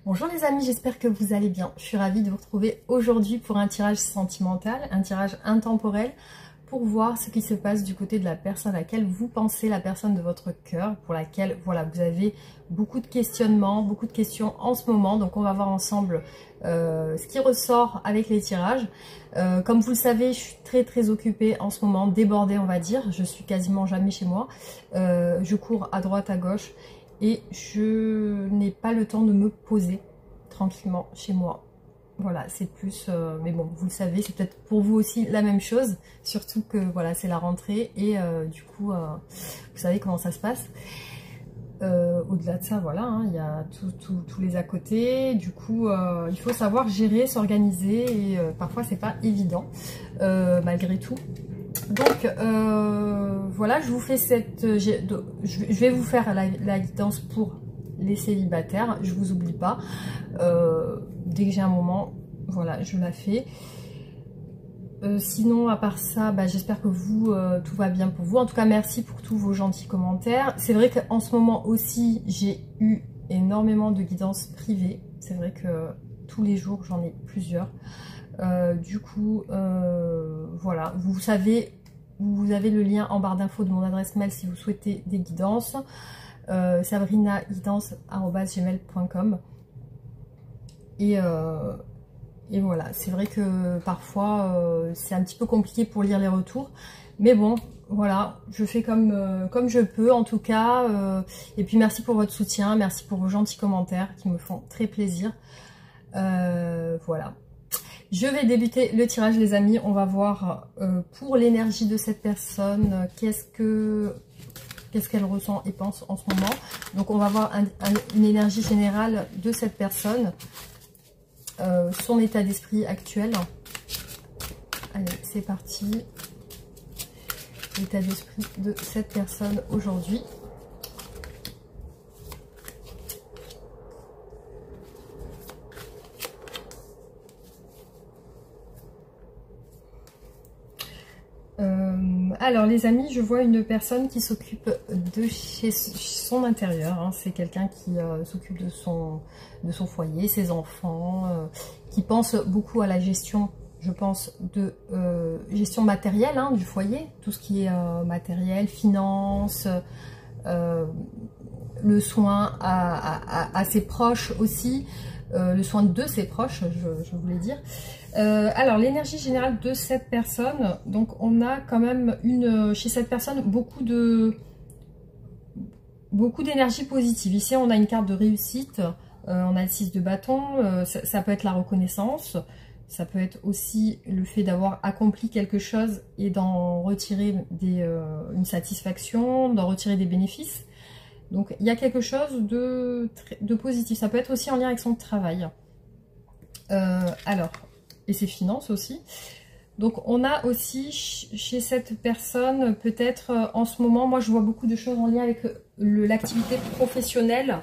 Bonjour les amis, j'espère que vous allez bien. Je suis ravie de vous retrouver aujourd'hui pour un tirage sentimental, un tirage intemporel pour voir ce qui se passe du côté de la personne à laquelle vous pensez, la personne de votre cœur, pour laquelle voilà, vous avez beaucoup de questionnements, beaucoup de questions en ce moment. Donc on va voir ensemble ce qui ressort avec les tirages. Comme vous le savez, je suis très occupée en ce moment, débordée on va dire. Je suis quasiment jamais chez moi. Je cours à droite, à gauche. Et je n'ai pas le temps de me poser tranquillement chez moi. Voilà, c'est plus... mais bon, vous le savez, c'est peut-être pour vous aussi la même chose. Surtout que voilà, c'est la rentrée et du coup, vous savez comment ça se passe. Au-delà de ça, voilà, hein, il y a tous les à côté. Du coup, il faut savoir gérer, s'organiser et parfois c'est pas évident malgré tout. Donc voilà, je vous fais je vais vous faire la guidance pour les célibataires. Je vous oublie pas. Dès que j'ai un moment, voilà, je la fais. Sinon, à part ça, bah, j'espère que vous, tout va bien pour vous. En tout cas, merci pour tous vos gentils commentaires. C'est vrai qu'en ce moment aussi, j'ai eu énormément de guidances privées. C'est vrai que tous les jours, j'en ai plusieurs. Du coup, voilà, vous savez, vous avez le lien en barre d'infos de mon adresse mail si vous souhaitez des guidances. sabrinaguidance@gmail.com. Et voilà, c'est vrai que parfois c'est un petit peu compliqué pour lire les retours, mais bon, voilà, je fais comme je peux en tout cas. Et puis merci pour votre soutien, merci pour vos gentils commentaires qui me font très plaisir. Voilà. Je vais débuter le tirage les amis, on va voir pour l'énergie de cette personne, qu'est-ce qu'elle ressent et pense en ce moment. Donc on va voir une énergie générale de cette personne, son état d'esprit actuel. Allez, c'est parti. L'état d'esprit de cette personne aujourd'hui. Alors les amis, je vois une personne qui s'occupe de chez son intérieur, hein. C'est quelqu'un qui s'occupe de son foyer, ses enfants, qui pense beaucoup à la gestion, je pense, de gestion matérielle, hein, du foyer, tout ce qui est matériel, finance, le soin à ses proches aussi, le soin de ses proches, je voulais dire. Alors l'énergie générale de cette personne, donc on a quand même chez cette personne beaucoup d'énergie positive. Ici on a une carte de réussite, on a le 6 de bâton, ça peut être la reconnaissance, ça peut être aussi le fait d'avoir accompli quelque chose et d'en retirer une satisfaction, d'en retirer des bénéfices. Donc il y a quelque chose de positif, ça peut être aussi en lien avec son travail. Alors, et ses finances aussi. Donc on a aussi chez cette personne, peut-être en ce moment, moi je vois beaucoup de choses en lien avec l'activité professionnelle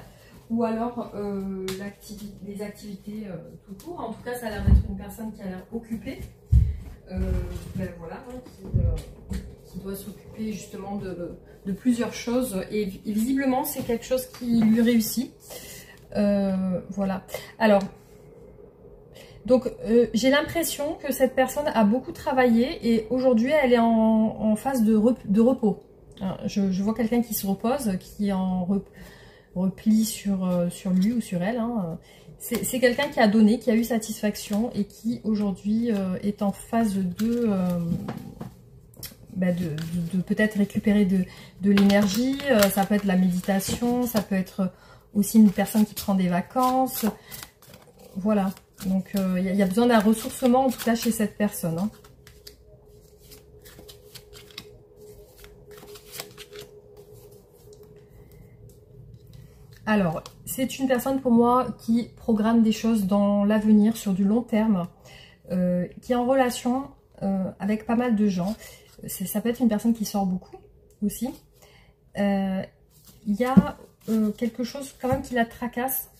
ou alors les activités tout court. En tout cas, ça a l'air d'être une personne qui a l'air occupée. Ben voilà, hein, qui doit s'occuper justement de plusieurs choses. Et visiblement, c'est quelque chose qui lui réussit. Voilà. Alors... Donc, j'ai l'impression que cette personne a beaucoup travaillé et aujourd'hui, elle est en phase de repos. Je vois quelqu'un qui se repose, qui est en repli sur lui ou sur elle. Hein. C'est quelqu'un qui a donné, qui a eu satisfaction et qui aujourd'hui est en phase de peut-être récupérer de l'énergie. Ça peut être la méditation, ça peut être aussi une personne qui prend des vacances. Voilà. Donc, il y a besoin d'un ressourcement, en tout cas, chez cette personne. Hein. Alors, c'est une personne, pour moi, qui programme des choses dans l'avenir, sur du long terme, qui est en relation avec pas mal de gens. Ça peut être une personne qui sort beaucoup, aussi. Il y a quelque chose, quand même, qui la tracasse.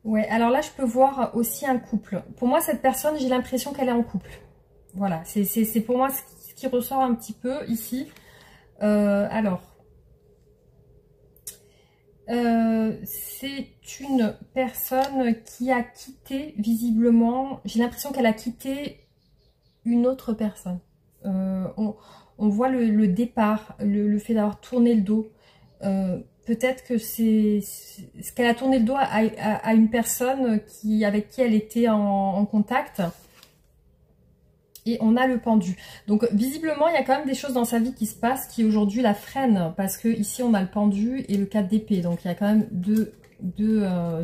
Ouais, alors là, je peux voir aussi un couple. Pour moi, cette personne, j'ai l'impression qu'elle est en couple. Voilà, c'est pour moi ce qui ressort un petit peu ici. Alors, C'est une personne qui a quitté, visiblement, j'ai l'impression qu'elle a quitté une autre personne. On voit le départ, le fait d'avoir tourné le dos. Peut-être que c'est ce qu'elle a tourné le dos à une personne avec qui elle était en contact. Et on a le pendu. Donc visiblement, il y a quand même des choses dans sa vie qui se passent qui aujourd'hui la freinent. Parce que ici, on a le pendu et le 4 d'épée. Donc il y a quand même deux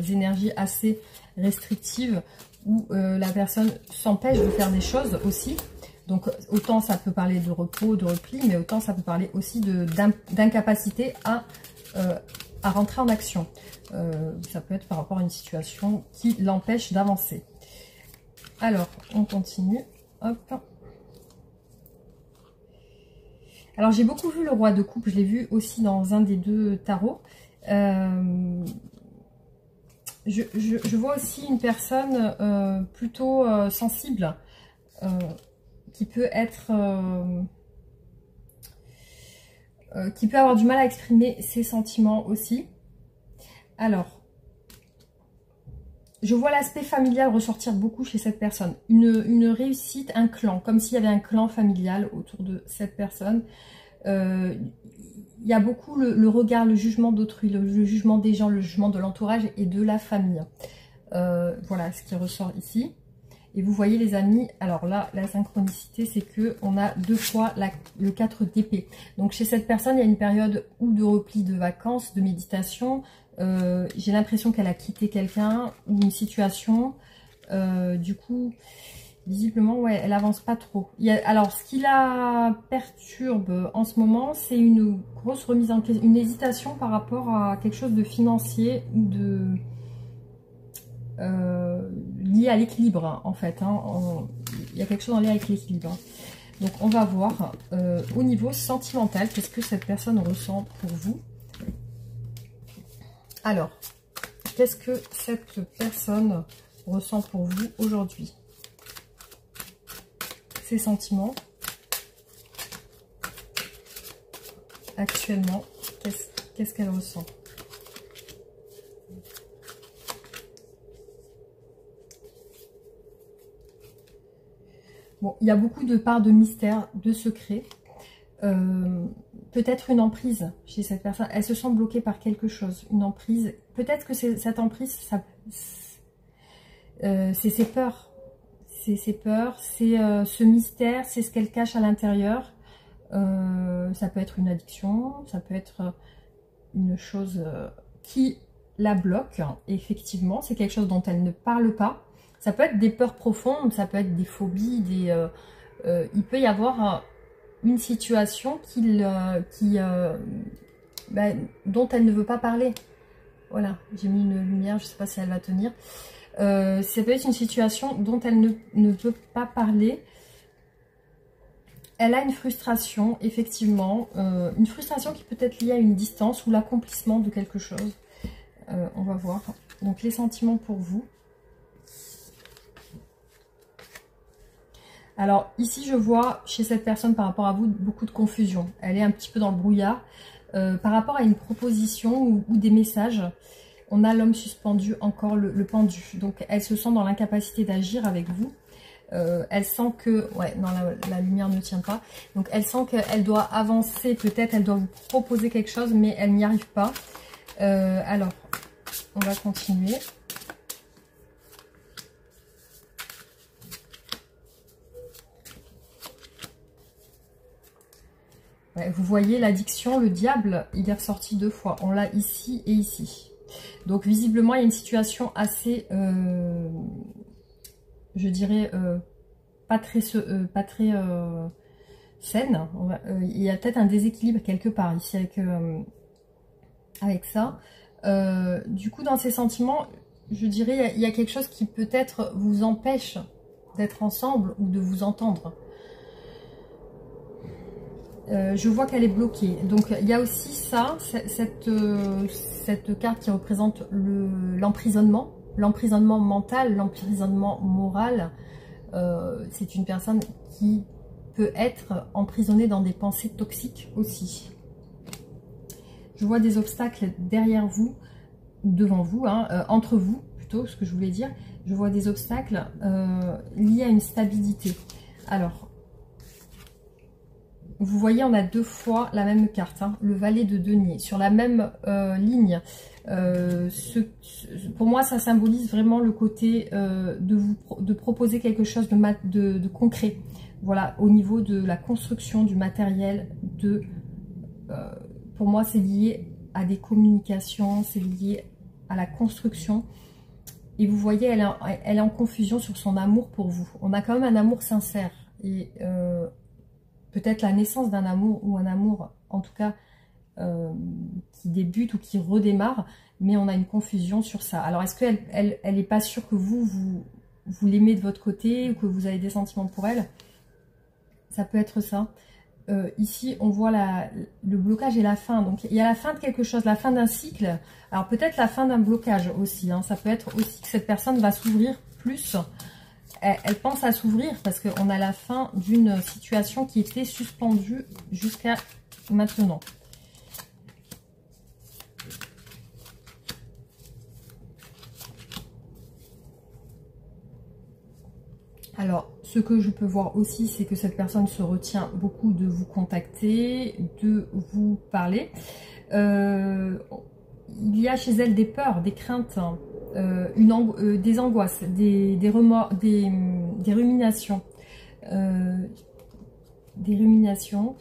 énergies assez restrictives où la personne s'empêche de faire des choses aussi. Donc autant ça peut parler de repos, de repli, mais autant ça peut parler aussi d'incapacité à rentrer en action. Ça peut être par rapport à une situation qui l'empêche d'avancer. Alors, on continue. Hop. Alors, j'ai beaucoup vu le roi de coupe. Je l'ai vu aussi dans un des deux tarots. Je vois aussi une personne plutôt sensible qui peut être... qui peut avoir du mal à exprimer ses sentiments aussi. Alors, je vois l'aspect familial ressortir beaucoup chez cette personne. Une réussite, un clan, comme s'il y avait un clan familial autour de cette personne. Il y a beaucoup le regard, le jugement d'autrui, le jugement des gens, le jugement de l'entourage et de la famille. Voilà ce qui ressort ici. Et vous voyez les amis, alors là, la synchronicité, c'est que on a deux fois le 4 d'épée. Donc chez cette personne, il y a une période ou de repli de vacances, de méditation. J'ai l'impression qu'elle a quitté quelqu'un ou une situation. Du coup, visiblement, ouais, elle avance pas trop. Alors, ce qui la perturbe en ce moment, c'est une grosse remise en question, une hésitation par rapport à quelque chose de financier ou de... lié à l'équilibre, hein, en fait. Hein, il y a quelque chose en lien avec l'équilibre. Hein. Donc, on va voir au niveau sentimental, qu'est-ce que cette personne ressent pour vous. Alors, qu'est-ce que cette personne ressent pour vous aujourd'hui? Ses sentiments. Actuellement, qu'est-ce qu'elle ressent? Bon, il y a beaucoup de parts de mystère, de secret. Peut-être une emprise chez cette personne. Elle se sent bloquée par quelque chose. Une emprise. Peut-être que cette emprise, c'est ses peurs. C'est ses peurs, c'est ce mystère, c'est ce qu'elle cache à l'intérieur. Ça peut être une addiction, ça peut être une chose qui la bloque. Effectivement, c'est quelque chose dont elle ne parle pas. Ça peut être des peurs profondes, ça peut être des phobies, il peut y avoir une situation dont elle ne veut pas parler. Voilà, j'ai mis une lumière, je ne sais pas si elle va tenir. Ça peut être une situation dont elle ne peut pas parler. Elle a une frustration, effectivement. Une frustration qui peut être liée à une distance ou l'accomplissement de quelque chose. On va voir. Donc, les sentiments pour vous. Alors, ici, je vois chez cette personne, par rapport à vous, beaucoup de confusion. Elle est un petit peu dans le brouillard. Par rapport à une proposition ou des messages, on a l'homme suspendu, encore le pendu. Donc, elle se sent dans l'incapacité d'agir avec vous. Elle sent que... Ouais, non, la lumière ne tient pas. Donc, elle sent qu'elle doit avancer. Peut-être, elle doit vous proposer quelque chose, mais elle n'y arrive pas. Alors, on va continuer. Ouais, vous voyez l'addiction, le diable, il est ressorti deux fois. On l'a ici et ici. Donc visiblement, il y a une situation assez, je dirais, pas très saine. Il y a peut-être un déséquilibre quelque part ici avec ça. Du coup, dans ces sentiments, je dirais, il y a quelque chose qui peut-être vous empêche d'être ensemble ou de vous entendre. Je vois qu'elle est bloquée. Donc, il y a aussi ça, cette carte qui représente l'emprisonnement, l'emprisonnement mental, l'emprisonnement moral. C'est une personne qui peut être emprisonnée dans des pensées toxiques aussi. Je vois des obstacles derrière vous, devant vous, hein, entre vous, plutôt, ce que je voulais dire. Je vois des obstacles liés à une stabilité. Alors, vous voyez, on a deux fois la même carte, hein, le valet de denier, sur la même ligne. Pour moi, ça symbolise vraiment le côté de proposer quelque chose de concret. Voilà, au niveau de la construction, du matériel, pour moi, c'est lié à des communications, c'est lié à la construction. Et vous voyez, elle est en confusion sur son amour pour vous. On a quand même un amour sincère. Et peut-être la naissance d'un amour, ou un amour, en tout cas, qui débute ou qui redémarre. Mais on a une confusion sur ça. Alors, est-ce qu'elle n'est pas sûre que vous l'aimez de votre côté, ou que vous avez des sentiments pour elle? Ça peut être ça. Ici, on voit le blocage et la fin. Donc, il y a la fin de quelque chose, la fin d'un cycle. Alors, peut-être la fin d'un blocage aussi. Hein. Ça peut être aussi que cette personne va s'ouvrir plus. Elle pense à s'ouvrir parce qu'on a la fin d'une situation qui était suspendue jusqu'à maintenant. Alors, ce que je peux voir aussi, c'est que cette personne se retient beaucoup de vous contacter, de vous parler. Il y a chez elle des peurs, des craintes, des angoisses, des remords, des ruminations. Des ruminations.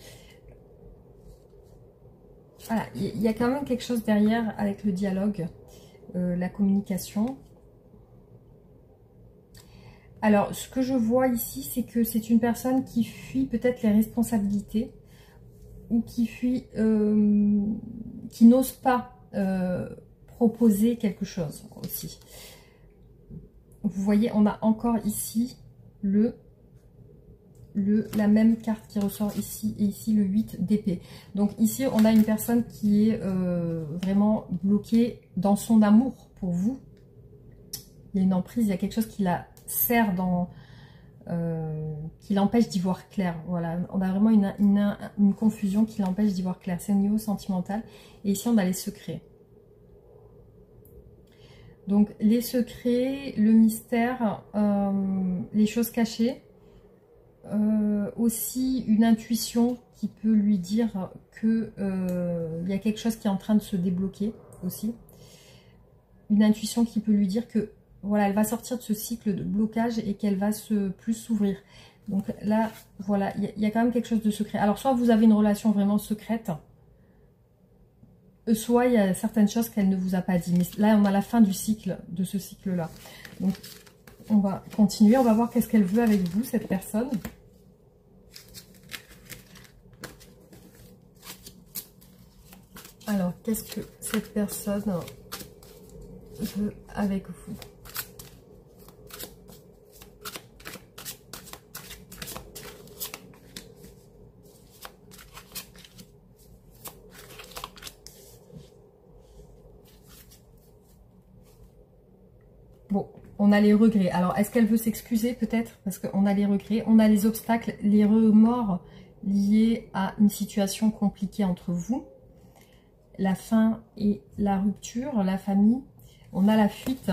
Voilà, il y a quand même quelque chose derrière avec le dialogue, la communication. Alors, ce que je vois ici, c'est que c'est une personne qui fuit peut-être les responsabilités ou qui fuit, qui n'ose pas proposer quelque chose aussi. Vous voyez, on a encore ici la même carte qui ressort ici et ici le 8 d'épée. Donc ici, on a une personne qui est vraiment bloquée dans son amour pour vous. Il y a une emprise, il y a quelque chose qui la serre qui l'empêche d'y voir clair. Voilà, on a vraiment une confusion qui l'empêche d'y voir clair. C'est au niveau sentimental. Et ici, on a les secrets. Donc, les secrets, le mystère, les choses cachées. Aussi, une intuition qui peut lui dire que il y a quelque chose qui est en train de se débloquer aussi. Une intuition qui peut lui dire que voilà, elle va sortir de ce cycle de blocage et qu'elle va plus s'ouvrir. Donc là, voilà, il y a quand même quelque chose de secret. Alors, soit vous avez une relation vraiment secrète, soit il y a certaines choses qu'elle ne vous a pas dit. Mais là, on a la fin du cycle, de ce cycle-là. Donc, on va continuer. On va voir qu'est-ce qu'elle veut avec vous, cette personne. Alors, qu'est-ce que cette personne veut avec vous? Bon, on a les regrets. Alors, est-ce qu'elle veut s'excuser peut-être? Parce qu'on a les regrets, on a les obstacles, les remords liés à une situation compliquée entre vous. La fin et la rupture, la famille. On a la fuite.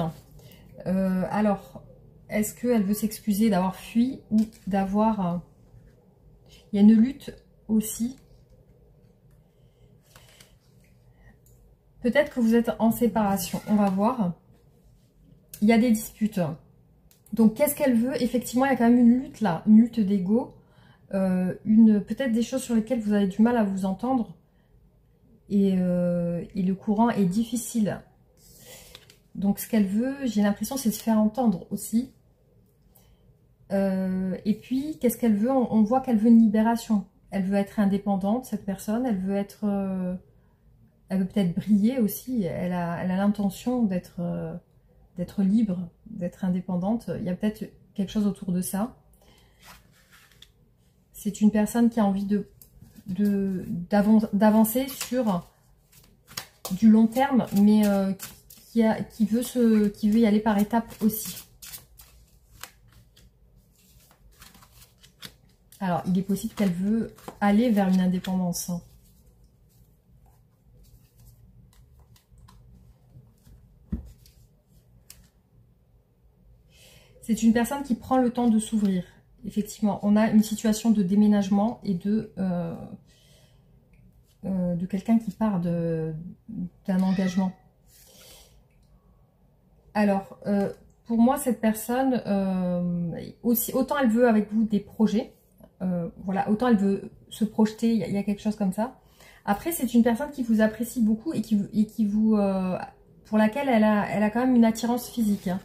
Alors, est-ce qu'elle veut s'excuser d'avoir fui ou d'avoir... Il y a une lutte aussi. Peut-être que vous êtes en séparation. On va voir. Il y a des disputes. Donc, qu'est-ce qu'elle veut? Effectivement, il y a quand même une lutte là, une lutte d'ego. Peut-être des choses sur lesquelles vous avez du mal à vous entendre. Et le courant est difficile. Donc, ce qu'elle veut, j'ai l'impression, c'est se faire entendre aussi. Et puis, qu'est-ce qu'elle veut? On voit qu'elle veut une libération. Elle veut être indépendante, cette personne. Elle veut être... elle veut peut-être briller aussi. Elle a l'intention d'être libre, d'être indépendante. Il y a peut-être quelque chose autour de ça. C'est une personne qui a envie d'avancer sur du long terme, mais qui veut y aller par étapes aussi. Alors, il est possible qu'elle veut aller vers une indépendance. C'est une personne qui prend le temps de s'ouvrir. Effectivement, on a une situation de déménagement et de quelqu'un qui part d'un engagement. Alors, pour moi, cette personne, autant elle veut avec vous des projets, voilà, autant elle veut se projeter, il y a quelque chose comme ça. Après, c'est une personne qui vous apprécie beaucoup et qui vous, pour laquelle elle a quand même une attirance physique. Hein.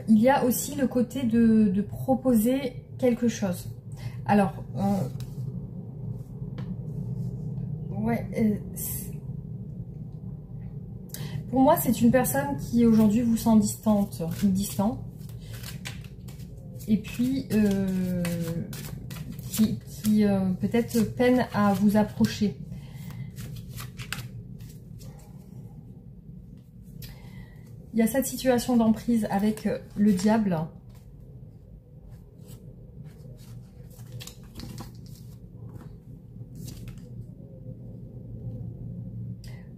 Il y a aussi le côté de proposer quelque chose. Alors, ouais, pour moi, c'est une personne qui aujourd'hui vous sent distante ou distant. Et puis, qui peut-être peine à vous approcher. Il y a cette situation d'emprise avec le diable.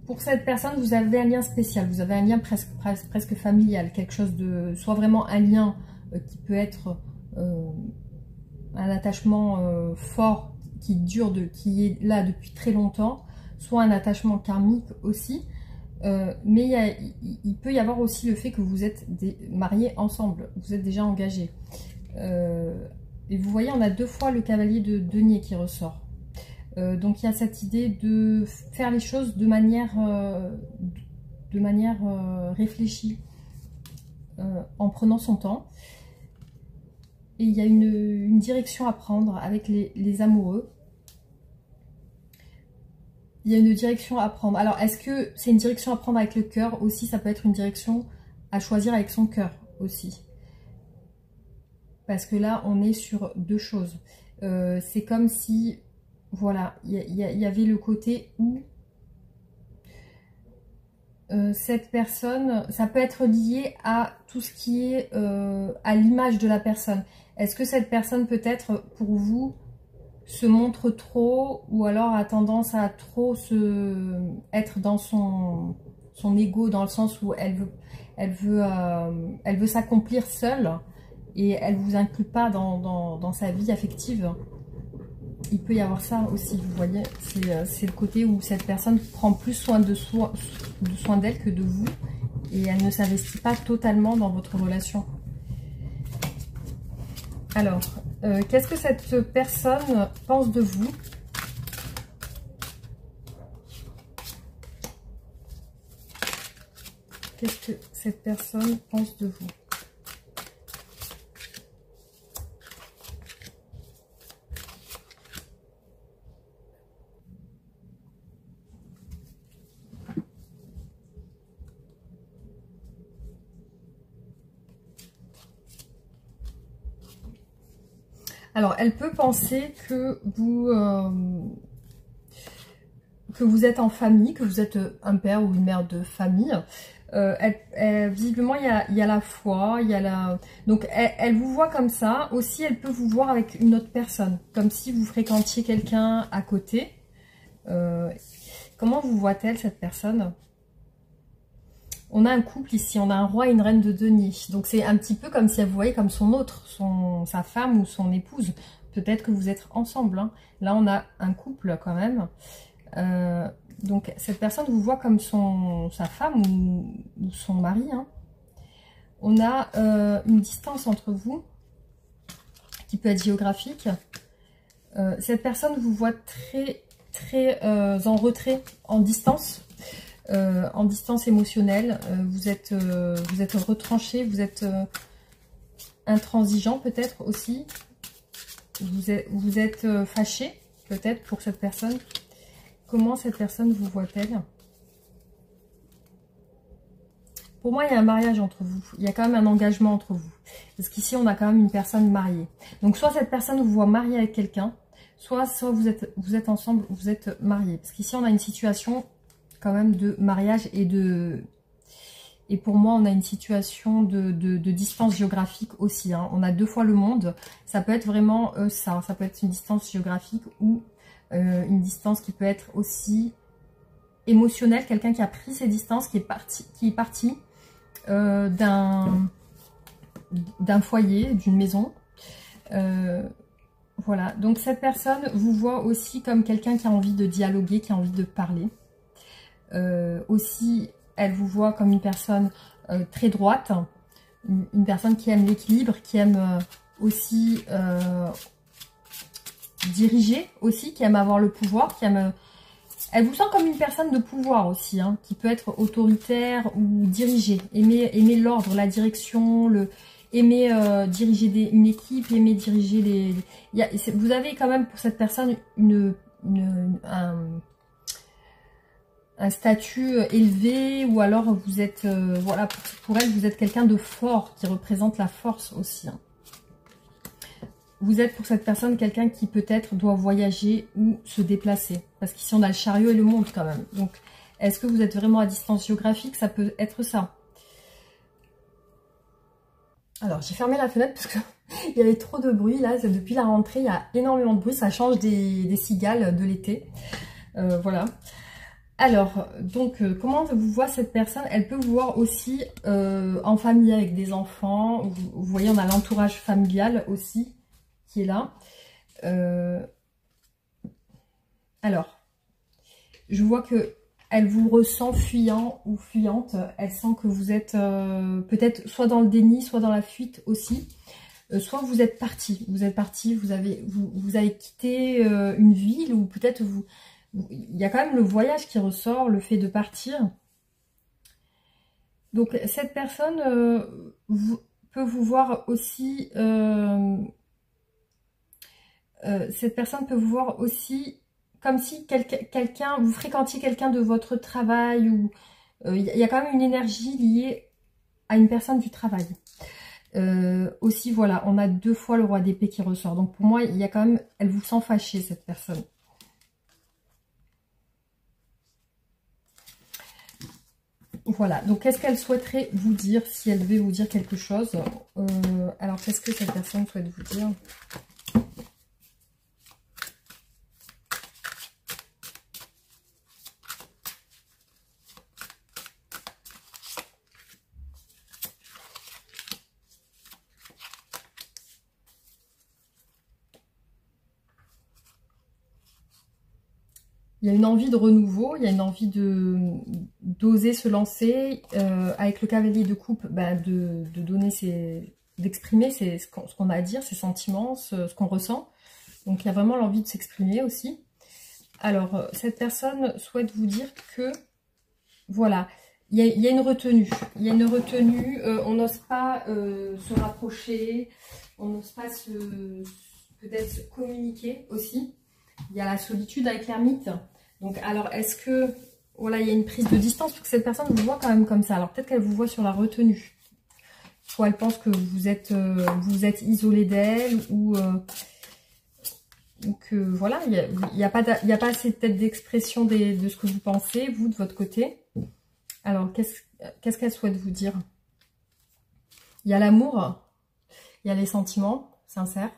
Pour cette personne, vous avez un lien spécial, vous avez un lien presque familial, quelque chose de, soit vraiment un lien qui peut être un attachement fort qui dure, qui est là depuis très longtemps, soit un attachement karmique aussi. Mais il peut y avoir aussi le fait que vous êtes mariés ensemble, vous êtes déjà engagés. Et vous voyez, on a deux fois le cavalier de denier qui ressort. Donc il y a cette idée de faire les choses de manière réfléchie, en prenant son temps. Et il y a une direction à prendre avec les amoureux. Il y a une direction à prendre. Alors, est-ce que c'est une direction à prendre avec le cœur aussi? Ça peut être une direction à choisir avec son cœur aussi. Parce que là, on est sur deux choses. C'est comme si, voilà, il y avait le côté où cette personne, ça peut être lié à tout ce qui est à l'image de la personne. Est-ce que cette personne peut-être pour vous se montre trop ou alors a tendance à trop être dans son ego, dans le sens où elle veut s'accomplir seule et elle vous inclut pas dans sa vie affective. Il peut y avoir ça aussi, vous voyez, c'est le côté où cette personne prend plus soin d'elle que de vous et elle ne s'investit pas totalement dans votre relation. Alors, qu'est-ce que cette personne pense de vous? Qu'est-ce que cette personne pense de vous? Alors, elle peut penser que vous êtes en famille, que vous êtes un père ou une mère de famille. Visiblement, il y a la foi, il y a la... Donc, elle vous voit comme ça. Aussi, elle peut vous voir avec une autre personne, comme si vous fréquentiez quelqu'un à côté. Comment vous voit-elle, cette personne? On a un couple ici, on a un roi et une reine de denier. Donc c'est un petit peu comme si elle vous voyait comme son autre, sa femme ou son épouse. Peut-être que vous êtes ensemble. Hein. Là, on a un couple quand même. Donc cette personne vous voit comme sa femme ou son mari. Hein. On a une distance entre vous qui peut être géographique. Cette personne vous voit très en retrait, en distance émotionnelle, vous êtes retranché, vous êtes intransigeant peut-être aussi, vous êtes fâché peut-être pour cette personne. Comment cette personne vous voit-elle? Pour moi, il y a un mariage entre vous, il y a quand même un engagement entre vous, parce qu'ici on a quand même une personne mariée. Donc soit cette personne vous voit mariée avec quelqu'un, soit vous êtes ensemble, vous êtes mariés, parce qu'ici on a une situation quand même de mariage et pour moi on a une situation de distance géographique aussi. Hein. On a deux fois le monde, ça peut être vraiment ça peut être une distance géographique ou une distance qui peut être aussi émotionnel, quelqu'un qui a pris ses distances, qui est parti d'un foyer, d'une maison. Voilà, donc cette personne vous voit aussi comme quelqu'un qui a envie de dialoguer, qui a envie de parler. Aussi, elle vous voit comme une personne très droite, une personne qui aime l'équilibre, qui aime aussi diriger, aussi, qui aime avoir le pouvoir, qui aime... Elle vous sent comme une personne de pouvoir aussi, hein, qui peut être autoritaire ou diriger, aimer l'ordre, la direction, aimer diriger une équipe, aimer diriger vous avez quand même pour cette personne un statut élevé, ou alors vous êtes, voilà, pour elle, vous êtes quelqu'un de fort, qui représente la force aussi. Hein. Vous êtes pour cette personne quelqu'un qui peut-être doit voyager ou se déplacer. Parce qu'ici on a le chariot et le monde quand même. Donc est-ce que vous êtes vraiment à distance géographique? Ça peut être ça. Alors j'ai fermé la fenêtre parce qu'il y avait trop de bruit là. Depuis la rentrée il y a énormément de bruit. Ça change des cigales de l'été. Voilà. Alors, donc, comment vous voit cette personne? Elle peut vous voir aussi en famille avec des enfants. Vous voyez, on a l'entourage familial aussi qui est là. Alors, je vois que elle vous ressent fuyant ou fuyante. Elle sent que vous êtes peut-être soit dans le déni, soit dans la fuite aussi. Soit vous êtes parti. Vous êtes parti, vous avez quitté une ville, ou peut-être il y a quand même le voyage qui ressort, le fait de partir. Donc cette personne peut vous voir aussi... cette personne peut vous voir aussi comme si vous fréquentiez quelqu'un de votre travail, ou il y a quand même une énergie liée à une personne du travail. Aussi, voilà, on a 2 fois le roi d'épée qui ressort. Donc pour moi, il y a quand même, elle vous sent fâchée, cette personne. Voilà, donc qu'est-ce qu'elle souhaiterait vous dire, si elle devait vous dire quelque chose? Alors, qu'est-ce que cette personne souhaite vous dire? Il y a une envie de renouveau, il y a une envie d'oser se lancer. Avec le cavalier de coupe, bah, d'exprimer ce qu'on a à dire, ses sentiments, ce qu'on ressent. Donc il y a vraiment l'envie de s'exprimer aussi. Alors, cette personne souhaite vous dire que, voilà, il y a une retenue. Il y a une retenue, on n'ose pas se rapprocher, on n'ose pas peut-être communiquer aussi. Il y a la solitude avec l'ermite. Donc, alors, est-ce que, voilà, il y a une prise de distance, parce que cette personne vous voit quand même comme ça. Alors, peut-être qu'elle vous voit sur la retenue. Soit elle pense que vous êtes isolé d'elle, ou que, voilà, il n'y a pas assez peut-être d'expression de ce que vous pensez, vous, de votre côté. Alors, qu'est-ce qu'elle souhaite vous dire? Il y a l'amour, il y a les sentiments sincères.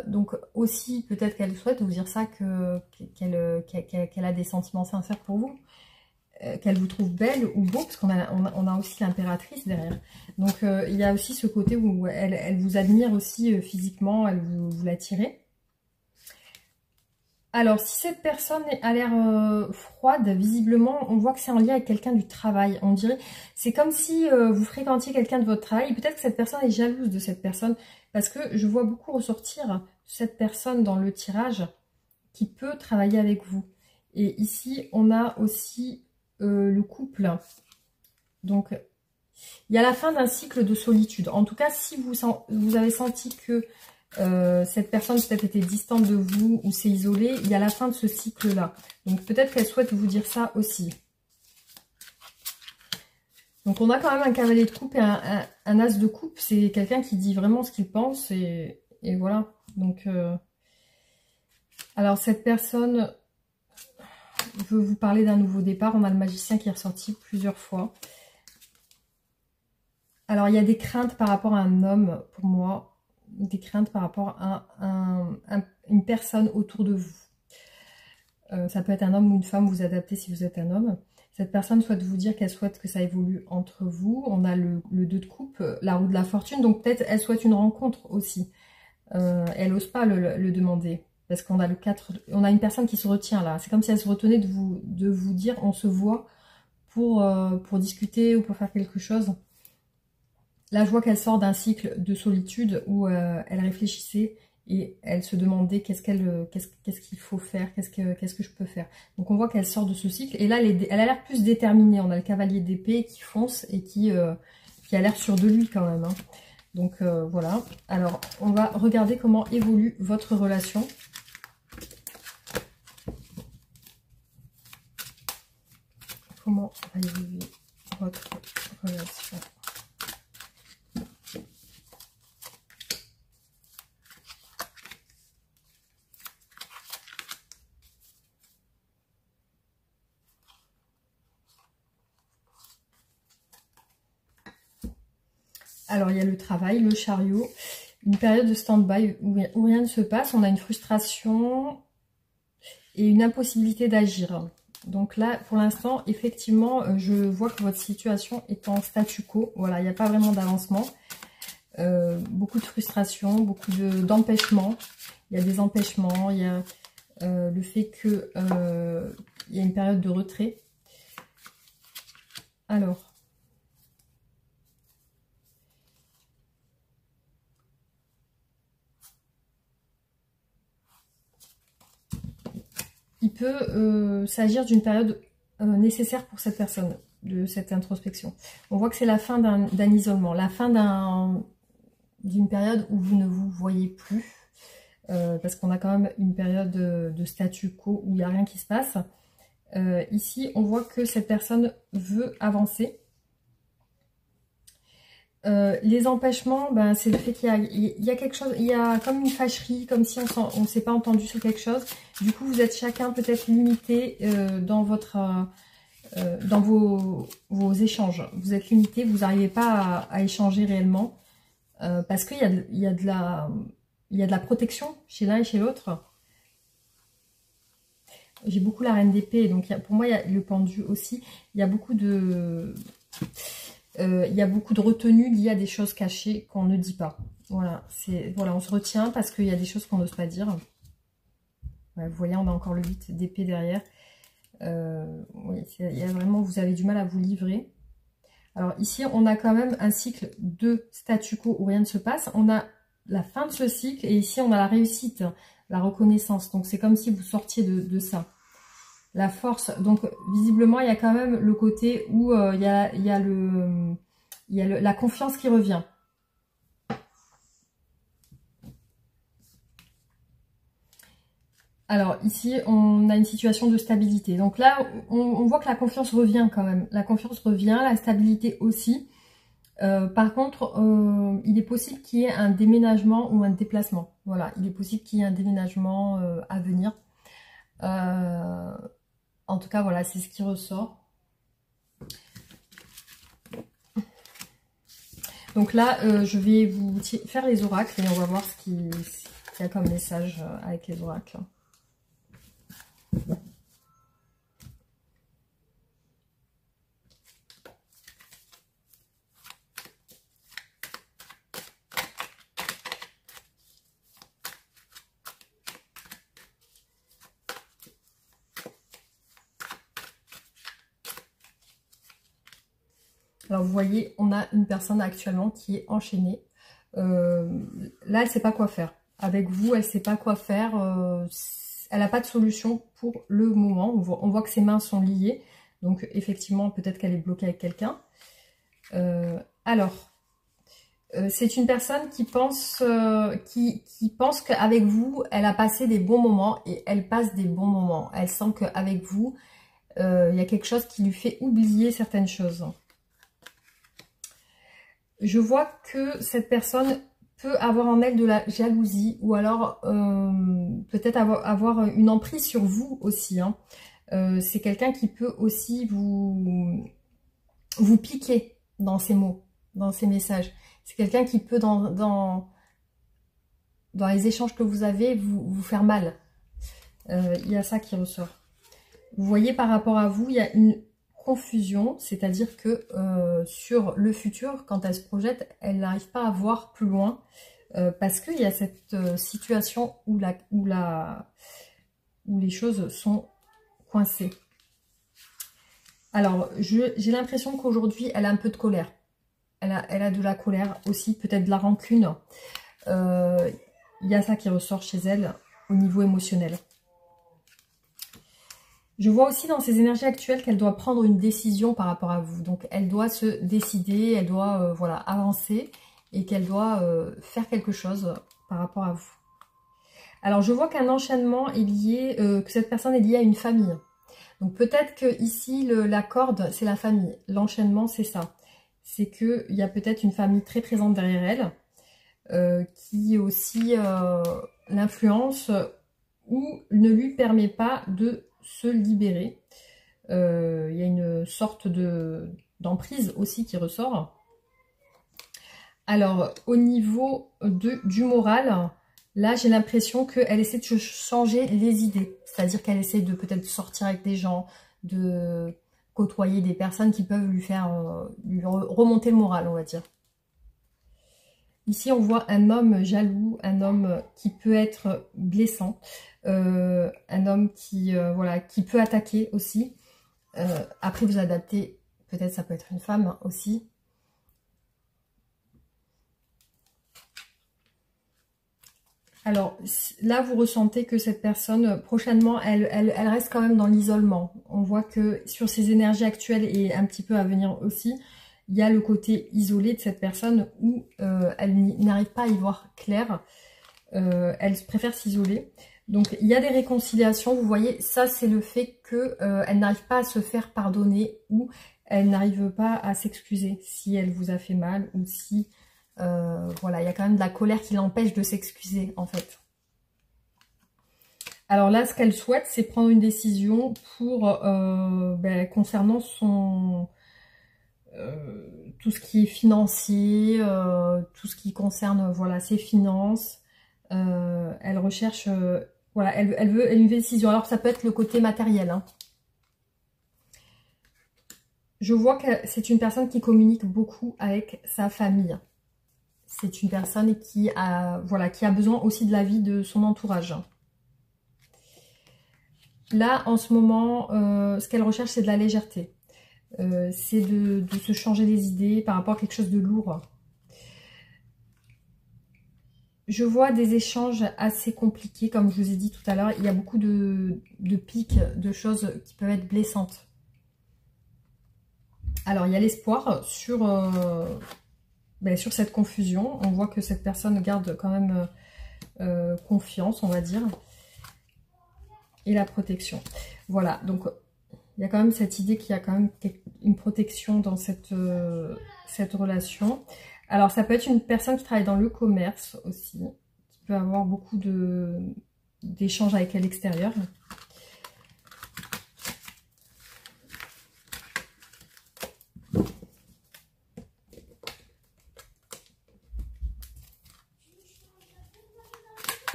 Donc aussi peut-être qu'elle souhaite vous dire ça, qu'elle a des sentiments sincères pour vous, qu'elle vous trouve belle ou beau, parce qu'on a aussi l'impératrice derrière. Donc il y a aussi ce côté où elle vous admire aussi physiquement, elle vous l'attirez. Alors, si cette personne a l'air froide, visiblement, on voit que c'est en lien avec quelqu'un du travail. On dirait, c'est comme si vous fréquentiez quelqu'un de votre travail. Peut-être que cette personne est jalouse de cette personne, parce que je vois beaucoup ressortir cette personne dans le tirage qui peut travailler avec vous. Et ici, on a aussi le couple. Donc, il y a la fin d'un cycle de solitude. En tout cas, si vous avez senti que cette personne peut-être était distante de vous ou s'est isolée, il y a la fin de ce cycle-là. Donc peut-être qu'elle souhaite vous dire ça aussi. Donc on a quand même un cavalier de coupe et un as de coupe. C'est quelqu'un qui dit vraiment ce qu'il pense et voilà. Donc, alors cette personne veut vous parler d'un nouveau départ. On a le magicien qui est ressorti plusieurs fois. Alors il y a des craintes par rapport à un homme pour moi. Des craintes par rapport à une personne autour de vous. Ça peut être un homme ou une femme, vous adaptez si vous êtes un homme. Cette personne souhaite vous dire qu'elle souhaite que ça évolue entre vous. On a le 2 de coupe, la roue de la fortune, donc peut-être elle souhaite une rencontre aussi. Elle n'ose pas le demander, parce qu'on a le 4, on a une personne qui se retient là. C'est comme si elle se retenait de vous dire on se voit pour discuter ou pour faire quelque chose. Là, je vois qu'elle sort d'un cycle de solitude où elle réfléchissait et elle se demandait qu'est-ce qu'il faut faire, qu'est-ce que je peux faire. Donc on voit qu'elle sort de ce cycle et là elle a l'air plus déterminée. On a le cavalier d'épée qui fonce et qui a l'air sûr de lui quand même, hein. Donc voilà. Alors on va regarder comment évolue votre relation. Comment va évoluer votre relation? Alors, il y a le travail, le chariot, une période de stand-by où rien ne se passe. On a une frustration et une impossibilité d'agir. Donc là, pour l'instant, effectivement, je vois que votre situation est en statu quo. Voilà, il n'y a pas vraiment d'avancement. Beaucoup de frustration, beaucoup d'empêchements. Il y a des empêchements, il y a le fait que il y a une période de retrait. Alors... il peut s'agir d'une période nécessaire pour cette personne, de cette introspection. On voit que c'est la fin d'un isolement, la fin d'une période où vous ne vous voyez plus, parce qu'on a quand même une période de statu quo où il n'y a rien qui se passe. Ici, on voit que cette personne veut avancer. Les empêchements, ben, c'est le fait qu'il y a quelque chose, il y a comme une fâcherie, comme si on ne s'est pas entendu sur quelque chose. Du coup, vous êtes chacun peut-être limité dans vos échanges. Vous êtes limité, vous n'arrivez pas à échanger réellement parce qu'il y a de la protection chez l'un et chez l'autre. J'ai beaucoup la reine d'épée, donc pour moi, il y a le pendu aussi. Il y a beaucoup de... il y a beaucoup de retenue liées à des choses cachées qu'on ne dit pas. Voilà, on se retient parce qu'il y a des choses qu'on n'ose pas dire. Ouais, vous voyez, on a encore le 8 d'épée derrière. Oui, il y a vraiment, vous avez du mal à vous livrer. Alors ici, on a quand même un cycle de statu quo où rien ne se passe. On a la fin de ce cycle et ici, on a la réussite, la reconnaissance. Donc c'est comme si vous sortiez de ça. La force, donc visiblement il y a quand même le côté où il y a la confiance qui revient. Alors ici on a une situation de stabilité. Donc là on voit que la confiance revient quand même. La confiance revient, la stabilité aussi. Par contre il est possible qu'il y ait un déménagement ou un déplacement. Voilà, il est possible qu'il y ait un déménagement à venir. En tout cas, voilà, c'est ce qui ressort. Donc là, je vais vous faire les oracles et on va voir ce qu'il y a comme message avec les oracles. Alors vous voyez, on a une personne actuellement qui est enchaînée. Là, elle ne sait pas quoi faire. Avec vous, elle ne sait pas quoi faire. Elle n'a pas de solution pour le moment. On voit que ses mains sont liées. Donc effectivement, peut-être qu'elle est bloquée avec quelqu'un. C'est une personne qui pense qu'avec vous, elle a passé des bons moments et elle passe des bons moments. Elle sent qu'avec vous, il y a quelque chose qui lui fait oublier certaines choses. Je vois que cette personne peut avoir en elle de la jalousie ou alors peut-être avoir une emprise sur vous aussi, hein. C'est quelqu'un qui peut aussi vous piquer dans ses mots, dans ses messages. C'est quelqu'un qui peut dans les échanges que vous avez vous faire mal. Il y a ça qui ressort. Vous voyez, par rapport à vous, il y a une confusion, c'est-à-dire que sur le futur, quand elle se projette, elle n'arrive pas à voir plus loin, parce qu'il y a cette situation où les choses sont coincées. Alors, j'ai l'impression qu'aujourd'hui, elle a un peu de colère. Elle a de la colère aussi, peut-être de la rancune. Il y a ça qui ressort chez elle au niveau émotionnel. Je vois aussi dans ses énergies actuelles qu'elle doit prendre une décision par rapport à vous. Donc, elle doit se décider, elle doit voilà, avancer et qu'elle doit faire quelque chose par rapport à vous. Alors, je vois qu'un enchaînement est lié, que cette personne est liée à une famille. Donc, peut-être que ici, la corde, c'est la famille. L'enchaînement, c'est ça. C'est qu'il y a peut-être une famille très présente derrière elle, qui aussi l'influence ou ne lui permet pas de se libérer. Il y a une sorte d'emprise aussi qui ressort. Alors, au niveau du moral, là, j'ai l'impression qu'elle essaie de changer les idées. C'est-à-dire qu'elle essaie de peut-être sortir avec des gens, de côtoyer des personnes qui peuvent lui faire lui remonter le moral, on va dire. Ici, on voit un homme jaloux, un homme qui peut être blessant, un homme qui, voilà, qui peut attaquer aussi. Après, vous adaptez, peut-être ça peut être une femme aussi. Alors, là, vous ressentez que cette personne, prochainement, elle reste quand même dans l'isolement. On voit que sur ses énergies actuelles et un petit peu à venir aussi, il y a le côté isolé de cette personne où elle n'arrive pas à y voir clair. Elle préfère s'isoler. Donc, il y a des réconciliations. Vous voyez, ça, c'est le fait qu'elle n'arrive pas à se faire pardonner ou elle n'arrive pas à s'excuser si elle vous a fait mal ou si... voilà, il y a quand même de la colère qui l'empêche de s'excuser, en fait. Alors là, ce qu'elle souhaite, c'est prendre une décision pour concernant son... tout ce qui est financier, tout ce qui concerne voilà, ses finances. Elle recherche... voilà, elle veut une décision. Alors ça peut être le côté matériel. Hein. Je vois que c'est une personne qui communique beaucoup avec sa famille. C'est une personne qui a, voilà, qui a besoin aussi de l'avis de son entourage. Là, en ce moment, ce qu'elle recherche, c'est de la légèreté. C'est de se changer les idées par rapport à quelque chose de lourd. Je vois des échanges assez compliqués, comme je vous ai dit tout à l'heure. Il y a beaucoup de pics, de choses qui peuvent être blessantes. Alors, il y a l'espoir sur... sur cette confusion. On voit que cette personne garde quand même confiance, on va dire. Et la protection. Voilà, donc il y a quand même cette idée qu'il y a quand même une protection dans cette relation. Alors ça peut être une personne qui travaille dans le commerce aussi, qui peut avoir beaucoup d'échanges avec l'extérieur.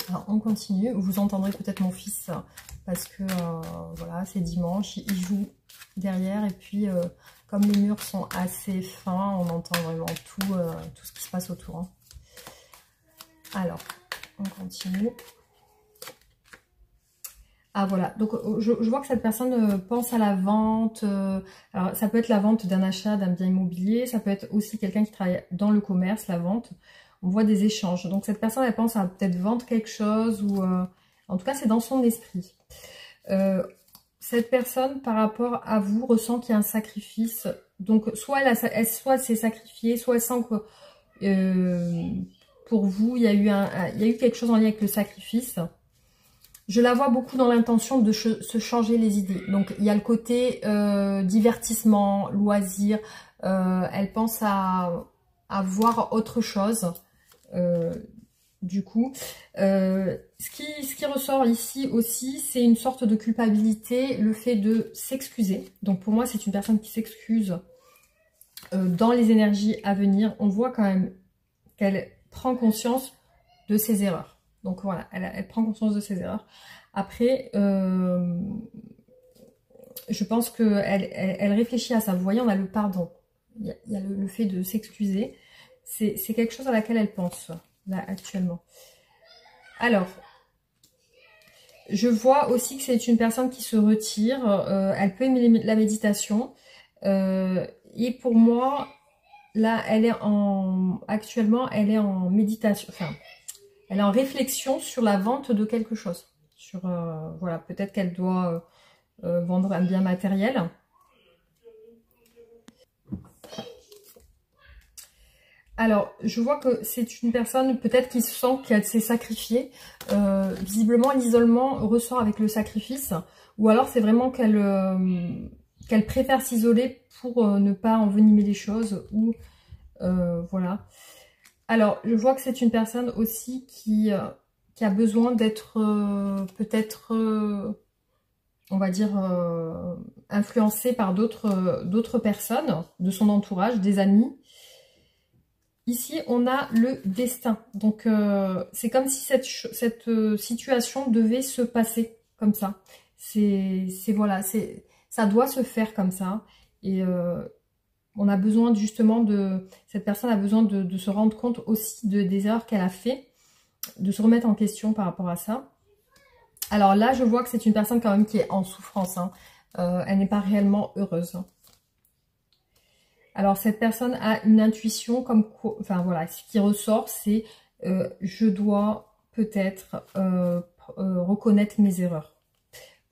Alors on continue, vous entendrez peut-être mon fils parce que voilà, c'est dimanche, il joue derrière et puis comme les murs sont assez fins, on entend vraiment tout ce qui se passe autour. Hein. Alors, on continue. Ah voilà, donc je vois que cette personne pense à la vente. Alors ça peut être la vente d'un achat d'un bien immobilier, ça peut être aussi quelqu'un qui travaille dans le commerce, la vente. On voit des échanges. Donc cette personne, elle pense à peut-être vendre quelque chose ou... en tout cas, c'est dans son esprit. Cette personne, par rapport à vous, ressent qu'il y a un sacrifice. Donc soit elle s'est sacrifiée, soit elle sent que pour vous, il y a eu quelque chose en lien avec le sacrifice. Je la vois beaucoup dans l'intention de se changer les idées. Donc, il y a le côté divertissement, loisir. Elle pense à voir autre chose. Du coup, ce qui ressort ici aussi, c'est une sorte de culpabilité, le fait de s'excuser. Donc, pour moi, c'est une personne qui s'excuse dans les énergies à venir. On voit quand même qu'elle prend conscience de ses erreurs. Donc voilà, elle prend conscience de ses erreurs. Après, je pense qu'elle réfléchit à ça. Vous voyez, on a le pardon. Il y a le fait de s'excuser. C'est quelque chose à laquelle elle pense, là, actuellement. Alors, je vois aussi que c'est une personne qui se retire. Elle peut aimer la méditation. Et pour moi, là, actuellement, elle est en méditation. Enfin, elle est en réflexion sur la vente de quelque chose. Voilà, peut-être qu'elle doit vendre un bien matériel. Alors, je vois que c'est une personne peut-être qui sent qu'elle s'est sacrifiée. Visiblement, l'isolement ressort avec le sacrifice. Ou alors, c'est vraiment qu'elle préfère s'isoler pour ne pas envenimer les choses. Ou voilà. Alors, je vois que c'est une personne aussi qui a besoin d'être peut-être, on va dire, influencée par d'autres personnes de son entourage, des amis. Ici, on a le destin. Donc, c'est comme si cette situation devait se passer comme ça. Voilà, ça doit se faire comme ça. Et on a besoin justement cette personne a besoin de se rendre compte aussi des erreurs qu'elle a fait, de se remettre en question par rapport à ça. Alors là, je vois que c'est une personne quand même qui est en souffrance. Hein. Elle n'est pas réellement heureuse. Alors, cette personne a une intuition comme quoi, enfin voilà, ce qui ressort, c'est je dois peut-être reconnaître mes erreurs.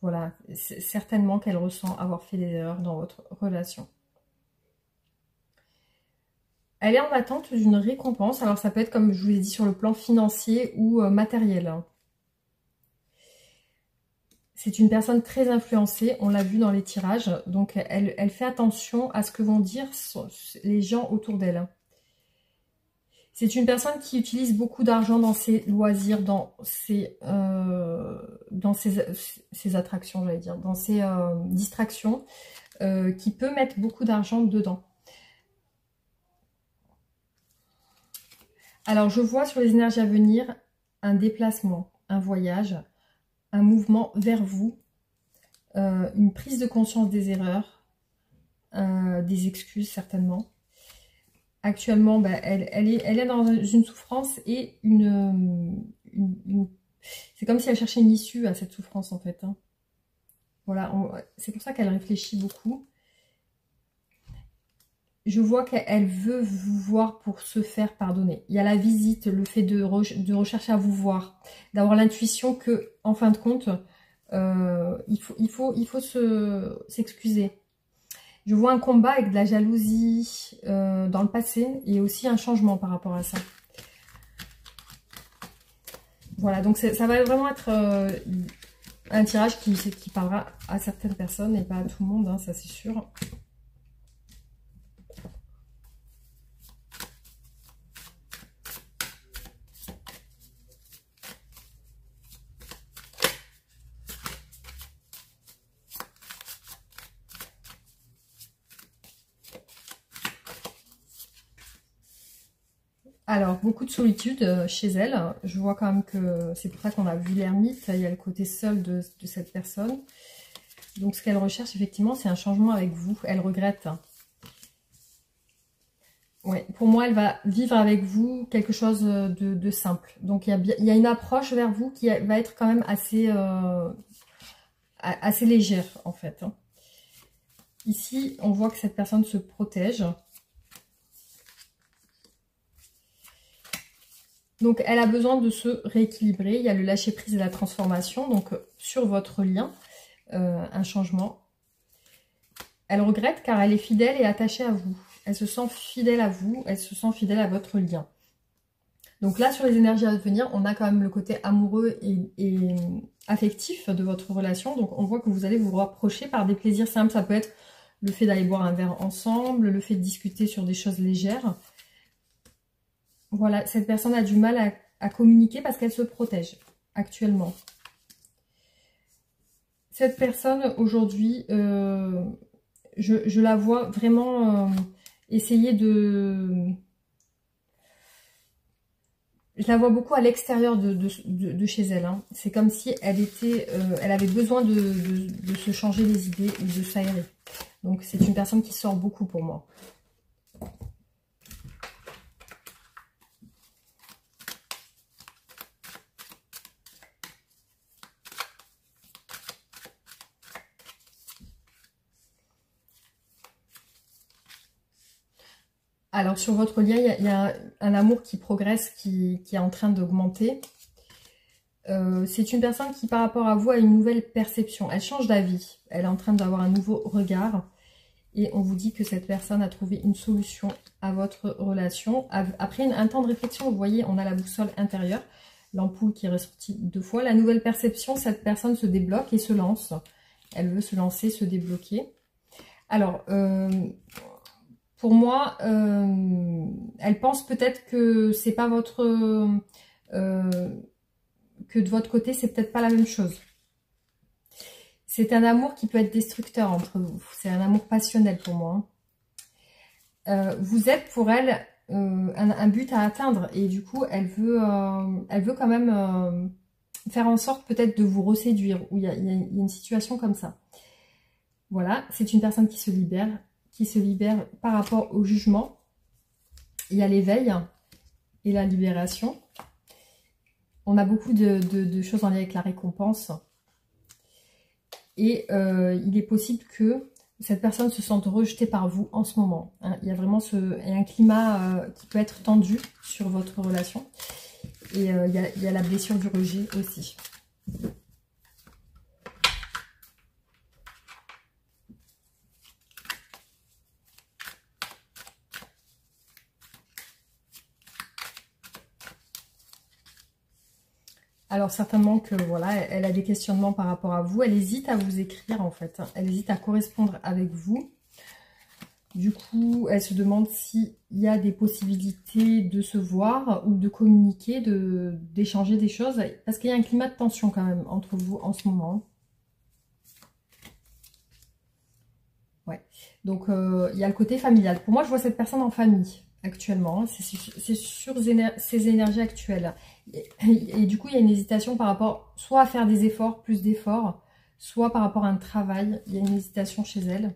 Voilà, c'est certainement qu'elle ressent avoir fait des erreurs dans votre relation. Elle est en attente d'une récompense. Alors, ça peut être, comme je vous l'ai dit, sur le plan financier ou matériel. C'est une personne très influencée, on l'a vu dans les tirages, donc elle fait attention à ce que vont dire les gens autour d'elle. C'est une personne qui utilise beaucoup d'argent dans ses loisirs, dans ses attractions, j'allais dire, dans ses distractions, qui peut mettre beaucoup d'argent dedans. Alors, je vois sur les énergies à venir un déplacement, un voyage, un mouvement vers vous, une prise de conscience des erreurs, des excuses certainement. Actuellement, bah, elle est dans une souffrance et c'est comme si elle cherchait une issue à cette souffrance en fait. Hein. Voilà, c'est pour ça qu'elle réfléchit beaucoup. Je vois qu'elle veut vous voir pour se faire pardonner. Il y a la visite, le fait de rechercher à vous voir, d'avoir l'intuition que, en fin de compte, il faut s'excuser. Je vois un combat avec de la jalousie dans le passé et aussi un changement par rapport à ça. Voilà, donc ça va vraiment être un tirage qui parlera à certaines personnes et pas à tout le monde, hein, ça c'est sûr. Alors, beaucoup de solitude chez elle. Je vois quand même que c'est pour ça qu'on a vu l'ermite. Il y a le côté seul de cette personne. Donc, ce qu'elle recherche, effectivement, c'est un changement avec vous. Elle regrette. Ouais, pour moi, elle va vivre avec vous quelque chose de simple. Donc, il y a une approche vers vous qui va être quand même assez légère, en fait. Ici, on voit que cette personne se protège. Donc, elle a besoin de se rééquilibrer. Il y a le lâcher-prise et la transformation. Donc, sur votre lien, un changement. Elle regrette car elle est fidèle et attachée à vous. Elle se sent fidèle à vous. Elle se sent fidèle à votre lien. Donc là, sur les énergies à venir, on a quand même le côté amoureux et affectif de votre relation. Donc, on voit que vous allez vous rapprocher par des plaisirs simples. Ça peut être le fait d'aller boire un verre ensemble, le fait de discuter sur des choses légères. Voilà, cette personne a du mal à communiquer parce qu'elle se protège actuellement. Cette personne, aujourd'hui, je la vois vraiment essayer de Je la vois beaucoup à l'extérieur de chez elle. Hein. C'est comme si elle était, elle avait besoin de se changer les idées ou de s'aérer. Donc c'est une personne qui sort beaucoup pour moi. Alors sur votre lien, il y a un amour qui progresse, qui est en train d'augmenter. C'est une personne qui par rapport à vous a une nouvelle perception. Elle change d'avis. Elle est en train d'avoir un nouveau regard. Et on vous dit que cette personne a trouvé une solution à votre relation. Après un temps de réflexion, vous voyez, on a la boussole intérieure. L'ampoule qui est ressortie 2 fois. La nouvelle perception, cette personne se débloque et se lance. Elle veut se lancer, se débloquer. Alors, pour moi, elle pense peut-être que c'est pas votre... que de votre côté, c'est peut-être pas la même chose. C'est un amour qui peut être destructeur entre vous. C'est un amour passionnel pour moi. Vous êtes pour elle un but à atteindre. Et du coup, elle veut quand même faire en sorte peut-être de vous reséduire. Ou il y a une situation comme ça. Voilà, c'est une personne qui se libère par rapport au jugement. Il y a l'éveil et la libération. On a beaucoup de choses en lien avec la récompense. Et il est possible que cette personne se sente rejetée par vous en ce moment. Hein. Il y a vraiment un climat qui peut être tendu sur votre relation. Et il y a la blessure du rejet aussi. Alors certainement que voilà, elle a des questionnements par rapport à vous. Elle hésite à vous écrire en fait. Elle hésite à correspondre avec vous. Du coup, elle se demande s'il y a des possibilités de se voir ou de communiquer, d'échanger des choses. Parce qu'il y a un climat de tension quand même entre vous en ce moment. Ouais. Donc il y a le côté familial. Pour moi, je vois cette personne en famille actuellement. C'est sur ses énergies actuelles. Et du coup, il y a une hésitation par rapport soit à faire des efforts, plus d'efforts, soit par rapport à un travail. Il y a une hésitation chez elle.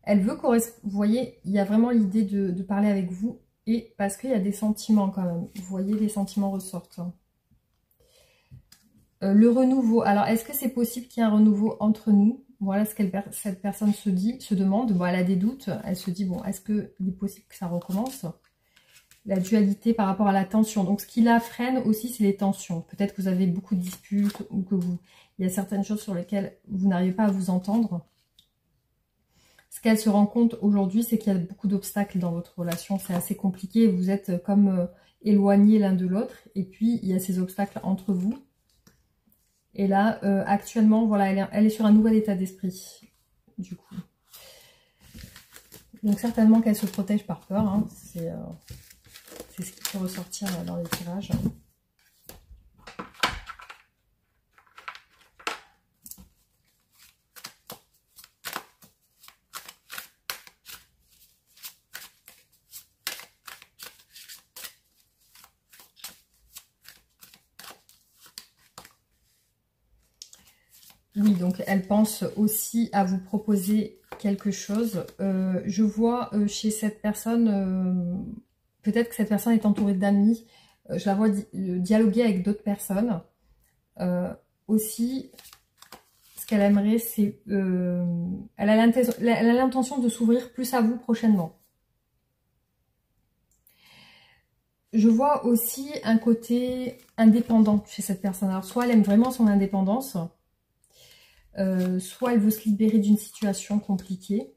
Elle veut correspondre. Vous voyez, il y a vraiment l'idée de parler avec vous. Et parce qu'il y a des sentiments quand même. Vous voyez, les sentiments ressortent. Le renouveau. Alors, est-ce que c'est possible qu'il y ait un renouveau entre nous? Voilà ce que cette personne se demande. Bon, elle a des doutes. Elle se dit, bon, est-ce qu'il est possible que ça recommence? La dualité par rapport à la tension. Donc, ce qui la freine aussi, c'est les tensions. Peut-être que vous avez beaucoup de disputes ou que il y a certaines choses sur lesquelles vous n'arrivez pas à vous entendre. Ce qu'elle se rend compte aujourd'hui, c'est qu'il y a beaucoup d'obstacles dans votre relation. C'est assez compliqué. Vous êtes comme éloignés l'un de l'autre. Et puis, il y a ces obstacles entre vous. Et là, actuellement, voilà, elle est sur un nouvel état d'esprit, du coup. Donc, certainement qu'elle se protège par peur. Hein. C'est ce qui peut ressortir dans les tirages. Oui, donc elle pense aussi à vous proposer quelque chose. Je vois chez cette personne, peut-être que cette personne est entourée d'amis. Je la vois dialoguer avec d'autres personnes. Aussi, ce qu'elle aimerait, c'est... elle a l'intention de s'ouvrir plus à vous prochainement. Je vois aussi un côté indépendant chez cette personne. Alors, soit elle aime vraiment son indépendance... soit elle veut se libérer d'une situation compliquée.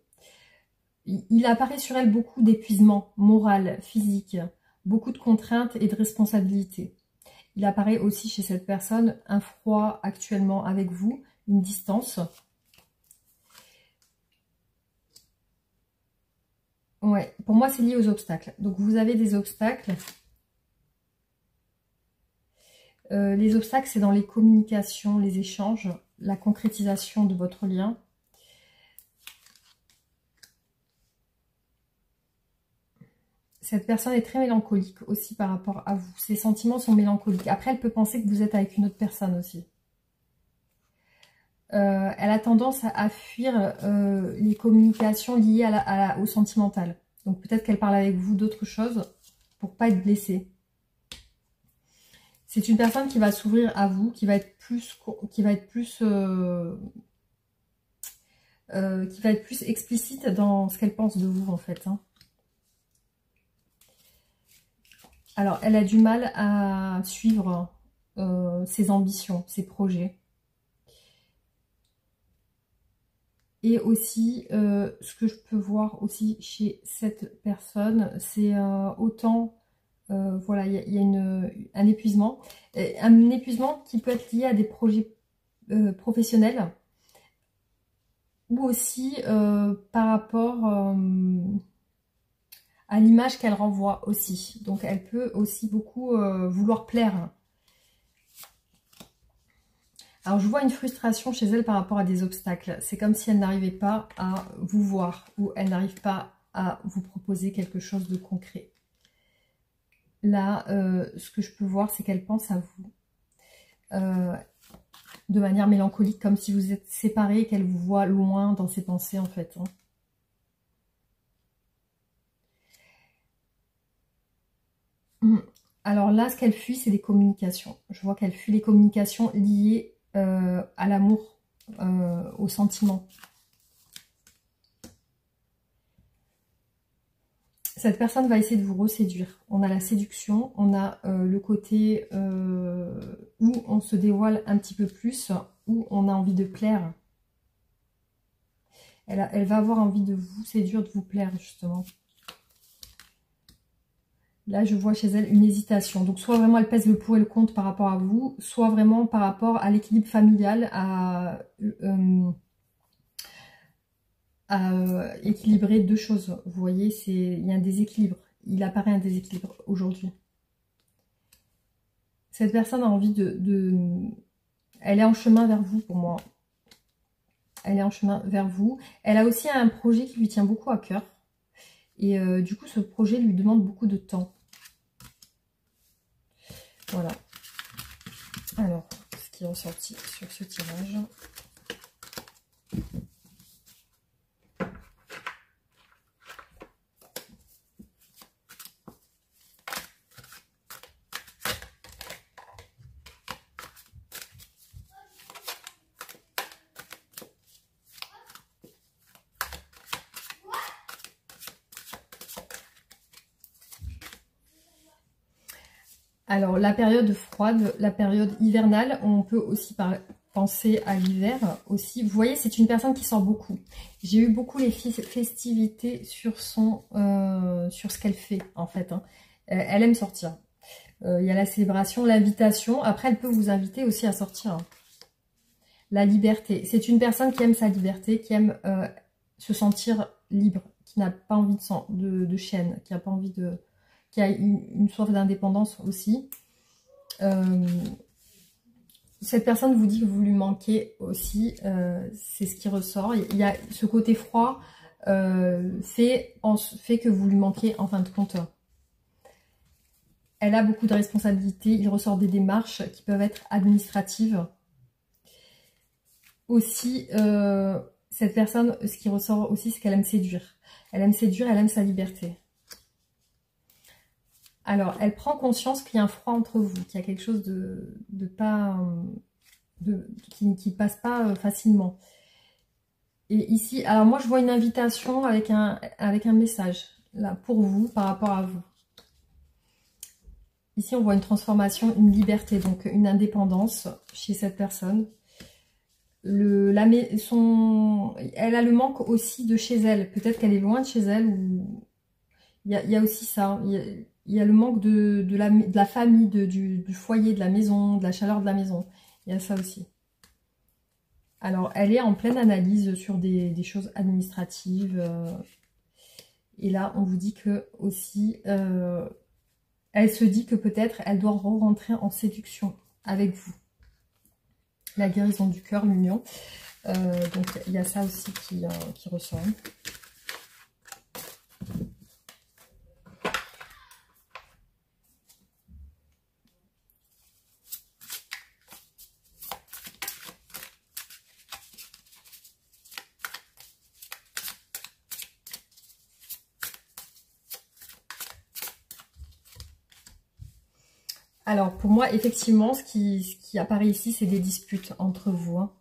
Il apparaît sur elle beaucoup d'épuisement moral, physique, beaucoup de contraintes et de responsabilités. Il apparaît aussi chez cette personne un froid actuellement avec vous, une distance. Ouais, pour moi c'est lié aux obstacles. Donc vous avez des obstacles. Les obstacles, c'est dans les communications, les échanges, la concrétisation de votre lien. Cette personne est très mélancolique aussi par rapport à vous. Ses sentiments sont mélancoliques. Après, elle peut penser que vous êtes avec une autre personne aussi. Elle a tendance à fuir les communications liées au sentimental. Donc peut-être qu'elle parle avec vous d'autres choses pour pas être blessée. C'est une personne qui va s'ouvrir à vous, qui va être plus explicite dans ce qu'elle pense de vous en fait. Hein. Alors, elle a du mal à suivre ses ambitions, ses projets. Et aussi, ce que je peux voir aussi chez cette personne, c'est autant, voilà, il y a un épuisement. Un épuisement qui peut être lié à des projets professionnels. Ou aussi par rapport à l'image qu'elle renvoie aussi. Donc elle peut aussi beaucoup vouloir plaire. Alors je vois une frustration chez elle par rapport à des obstacles. C'est comme si elle n'arrivait pas à vous voir ou elle n'arrive pas à vous proposer quelque chose de concret. Là, ce que je peux voir, c'est qu'elle pense à vous. De manière mélancolique, comme si vous êtes séparés et qu'elle vous voit loin dans ses pensées en fait. Hein. Alors là, ce qu'elle fuit, c'est les communications. Je vois qu'elle fuit les communications liées à l'amour, au sentiment. Cette personne va essayer de vous reséduire. On a la séduction, on a le côté où on se dévoile un petit peu plus, où on a envie de plaire. Elle va avoir envie de vous séduire, de vous plaire justement. Là, je vois chez elle une hésitation. Donc, soit vraiment elle pèse le pour et le contre par rapport à vous, soit vraiment par rapport à l'équilibre familial, à équilibrer deux choses. Vous voyez, il y a un déséquilibre. Il apparaît un déséquilibre aujourd'hui. Cette personne a envie elle est en chemin vers vous pour moi. Elle est en chemin vers vous. Elle a aussi un projet qui lui tient beaucoup à cœur. Et du coup, ce projet lui demande beaucoup de temps. Voilà. Alors, ce qui est ressorti sur ce tirage. Alors, la période froide, la période hivernale, on peut aussi penser à l'hiver aussi. Vous voyez, c'est une personne qui sort beaucoup. J'ai eu beaucoup les festivités sur ce qu'elle fait, en fait. Hein. Elle aime sortir. Il y a la célébration, l'invitation. Après, elle peut vous inviter aussi à sortir. Hein. La liberté. C'est une personne qui aime sa liberté, qui aime se sentir libre, qui n'a pas envie de chaîne, qui n'a pas envie de... qui a une soif d'indépendance aussi. Cette personne vous dit que vous lui manquez aussi, c'est ce qui ressort. Il y a ce côté froid fait que vous lui manquez en fin de compte. Elle a beaucoup de responsabilités, il ressort des démarches qui peuvent être administratives. Aussi, cette personne, ce qui ressort aussi, c'est qu'elle aime séduire. Elle aime séduire, elle aime sa liberté. Alors, elle prend conscience qu'il y a un froid entre vous, qu'il y a quelque chose qui ne passe pas facilement. Et ici, alors moi je vois une invitation avec un message, là, pour vous, par rapport à vous. Ici, on voit une transformation, une liberté, donc une indépendance chez cette personne. Elle a le manque aussi de chez elle. Peut-être qu'elle est loin de chez elle. Ou... Il y a aussi ça. Il y a le manque de la famille, du foyer, de la maison, de la chaleur de la maison. Il y a ça aussi. Alors, elle est en pleine analyse sur des choses administratives. Et là, on vous dit que aussi, elle se dit que peut-être elle doit rentrer en séduction avec vous. La guérison du cœur, l'union. Donc, il y a ça aussi qui ressort. Alors, pour moi, effectivement, ce qui apparaît ici, c'est des disputes entre vous. Hein.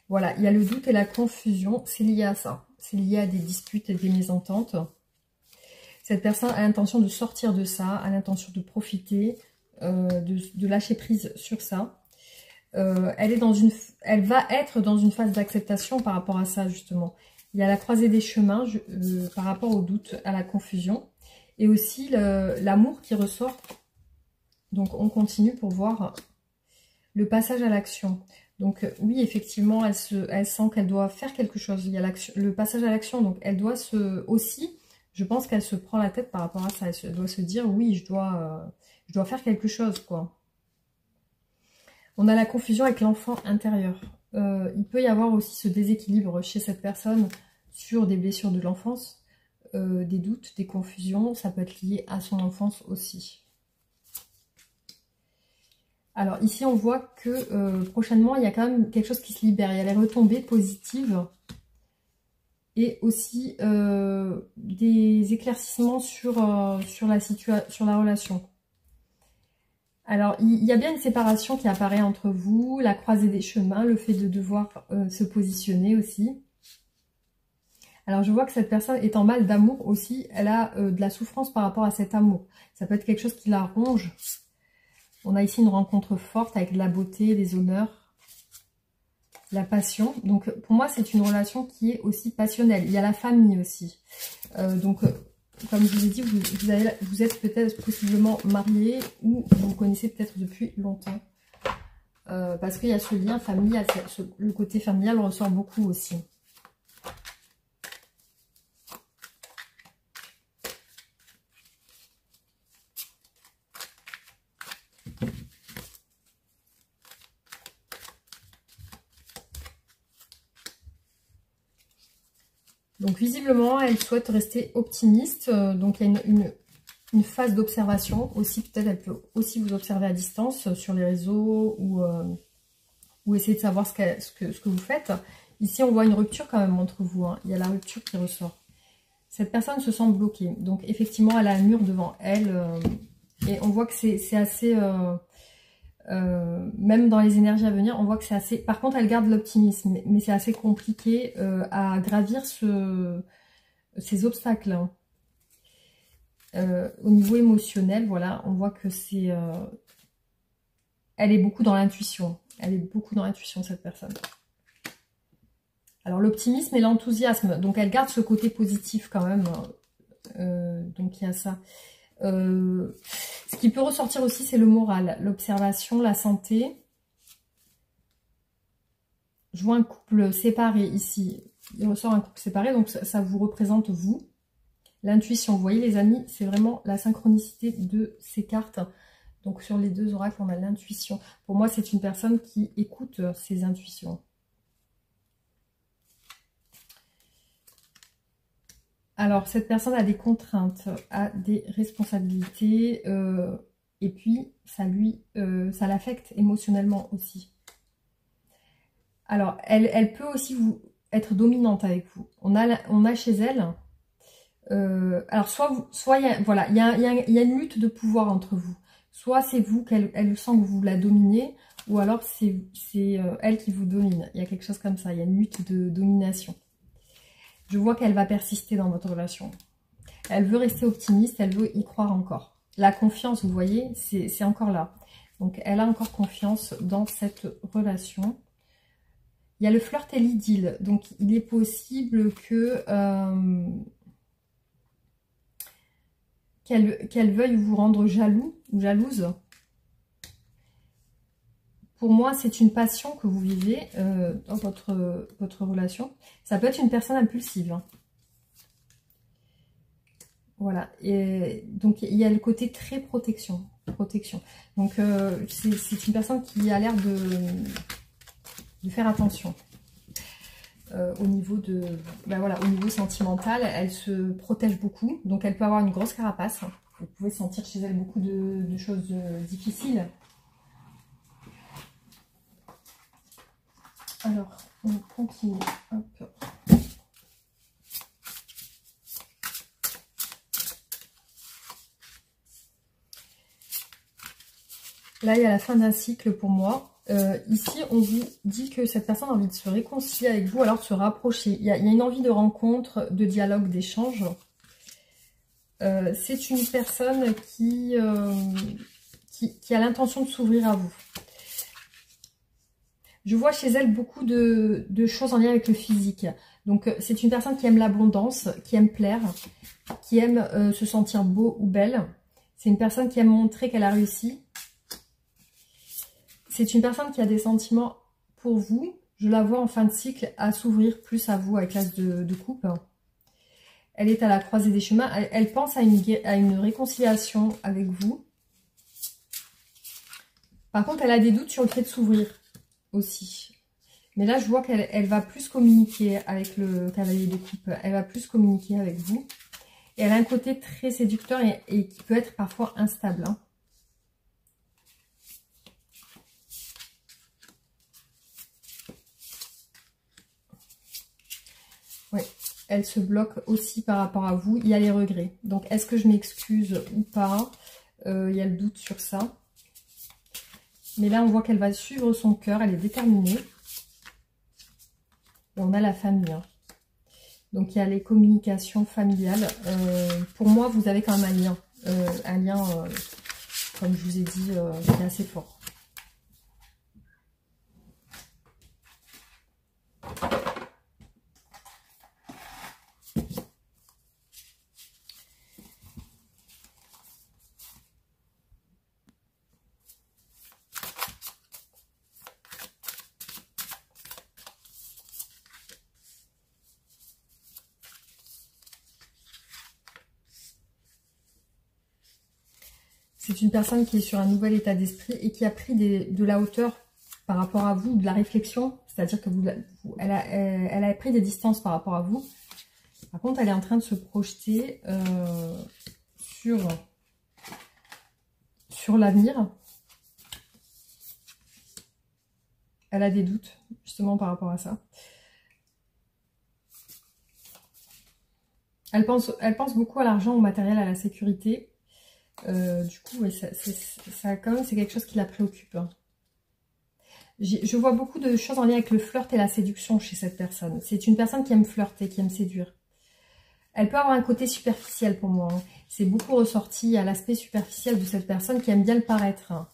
Voilà, il y a le doute et la confusion, c'est lié à ça. C'est lié à des disputes et des mésententes. Cette personne a l'intention de sortir de ça, a l'intention de profiter, de lâcher prise sur ça. Elle va être dans une phase d'acceptation par rapport à ça, justement. Il y a la croisée des chemins par rapport au doute, à la confusion. Et aussi l'amour qui ressort. Donc, on continue pour voir le passage à l'action. Donc, oui, effectivement, elle sent qu'elle doit faire quelque chose. Il y a le passage à l'action. Donc, elle doit aussi, je pense qu'elle se prend la tête par rapport à ça. Elle doit se dire, oui, je dois faire quelque chose, quoi. On a la confusion avec l'enfant intérieur. Il peut y avoir aussi ce déséquilibre chez cette personne sur des blessures de l'enfance, des doutes, des confusions. Ça peut être lié à son enfance aussi. Alors ici, on voit que prochainement, il y a quand même quelque chose qui se libère. Il y a les retombées positives et aussi des éclaircissements sur la relation. Alors, il y a bien une séparation qui apparaît entre vous, la croisée des chemins, le fait de devoir se positionner aussi. Alors, je vois que cette personne est en mal d'amour aussi. Elle a de la souffrance par rapport à cet amour. Ça peut être quelque chose qui la ronge. On a ici une rencontre forte avec de la beauté, des honneurs, la passion. Donc, pour moi, c'est une relation qui est aussi passionnelle. Il y a la famille aussi. Comme je vous ai dit, vous êtes peut-être possiblement marié ou vous vous connaissez peut-être depuis longtemps. Parce qu'il y a ce lien familial, le côté familial ressort beaucoup aussi. Donc visiblement, elle souhaite rester optimiste. Donc il y a une phase d'observation aussi. Peut-être elle peut aussi vous observer à distance sur les réseaux ou essayer de savoir ce que vous faites. Ici, on voit une rupture quand même entre vous. Hein. Il y a la rupture qui ressort. Cette personne se sent bloquée. Donc effectivement, elle a un mur devant elle. Et on voit que c'est assez... même dans les énergies à venir, on voit que c'est assez... Par contre, elle garde l'optimisme, mais c'est assez compliqué à gravir ces obstacles. Hein. Au niveau émotionnel, voilà, on voit que c'est... elle est beaucoup dans l'intuition. Elle est beaucoup dans l'intuition, cette personne. Alors, l'optimisme et l'enthousiasme. Donc, elle garde ce côté positif quand même. Donc, il y a ça. Ce qui peut ressortir aussi, c'est le moral, l'observation, la santé. Je vois un couple séparé ici. Il ressort un couple séparé, donc ça vous représente vous. L'intuition, vous voyez les amis, c'est vraiment la synchronicité de ces cartes. Donc sur les deux oracles, on a l'intuition. Pour moi, c'est une personne qui écoute ses intuitions. Alors, cette personne a des contraintes, a des responsabilités, et puis ça l'affecte émotionnellement aussi. Alors, elle peut aussi être dominante avec vous. On a chez elle, alors soit voilà, il y a une lutte de pouvoir entre vous. Soit c'est vous qu'elle sent que vous la dominez, ou alors c'est elle qui vous domine. Il y a quelque chose comme ça, il y a une lutte de domination. Je vois qu'elle va persister dans votre relation. Elle veut rester optimiste, elle veut y croire encore. La confiance, vous voyez, c'est encore là. Donc, elle a encore confiance dans cette relation. Il y a le flirt et l'idylle. Donc, il est possible que qu'elle veuille vous rendre jaloux ou jalouse. Pour moi, c'est une passion que vous vivez dans votre relation. Ça peut être une personne impulsive. Hein. Voilà. Et donc, il y a le côté très protection. Donc, c'est une personne qui a l'air de faire attention. Au niveau au niveau sentimental, elle se protège beaucoup. Donc, elle peut avoir une grosse carapace. Vous pouvez sentir chez elle beaucoup de choses difficiles. Alors, on continue. Hop. Là, il y a la fin d'un cycle pour moi. Ici, on vous dit que cette personne a envie de se réconcilier avec vous, alors de se rapprocher. Il y a une envie de rencontre, de dialogue, d'échange. C'est une personne qui a l'intention de s'ouvrir à vous. Je vois chez elle beaucoup de choses en lien avec le physique. Donc, c'est une personne qui aime l'abondance, qui aime plaire, qui aime se sentir beau ou belle. C'est une personne qui aime montrer qu'elle a réussi. C'est une personne qui a des sentiments pour vous. Je la vois en fin de cycle à s'ouvrir plus à vous avec l'as de coupe. Elle est à la croisée des chemins. Elle pense à une réconciliation avec vous. Par contre, elle a des doutes sur le fait de s'ouvrir aussi. Mais là, je vois qu'elle va plus communiquer avec le cavalier de coupe. Elle va plus communiquer avec vous. Et elle a un côté très séducteur et qui peut être parfois instable. Hein. Oui, elle se bloque aussi par rapport à vous. Il y a les regrets. Donc, est-ce que je m'excuse ou pas? Il y a le doute sur ça. Mais là, on voit qu'elle va suivre son cœur. Elle est déterminée. Et on a la famille. Hein. Donc, il y a les communications familiales. Pour moi, vous avez quand même un lien. Comme je vous ai dit, qui est assez fort. C'est une personne qui est sur un nouvel état d'esprit et qui a pris de la hauteur par rapport à vous, de la réflexion. C'est-à-dire que elle a pris des distances par rapport à vous. Par contre, elle est en train de se projeter sur l'avenir. Elle a des doutes, justement, par rapport à ça. Elle pense beaucoup à l'argent, au matériel, à la sécurité. Du coup, oui, ça quand même, c'est quelque chose qui la préoccupe. Hein. Je vois beaucoup de choses en lien avec le flirt et la séduction chez cette personne. C'est une personne qui aime flirter, qui aime séduire. Elle peut avoir un côté superficiel pour moi. Hein. C'est beaucoup ressorti à l'aspect superficiel de cette personne qui aime bien le paraître. Hein.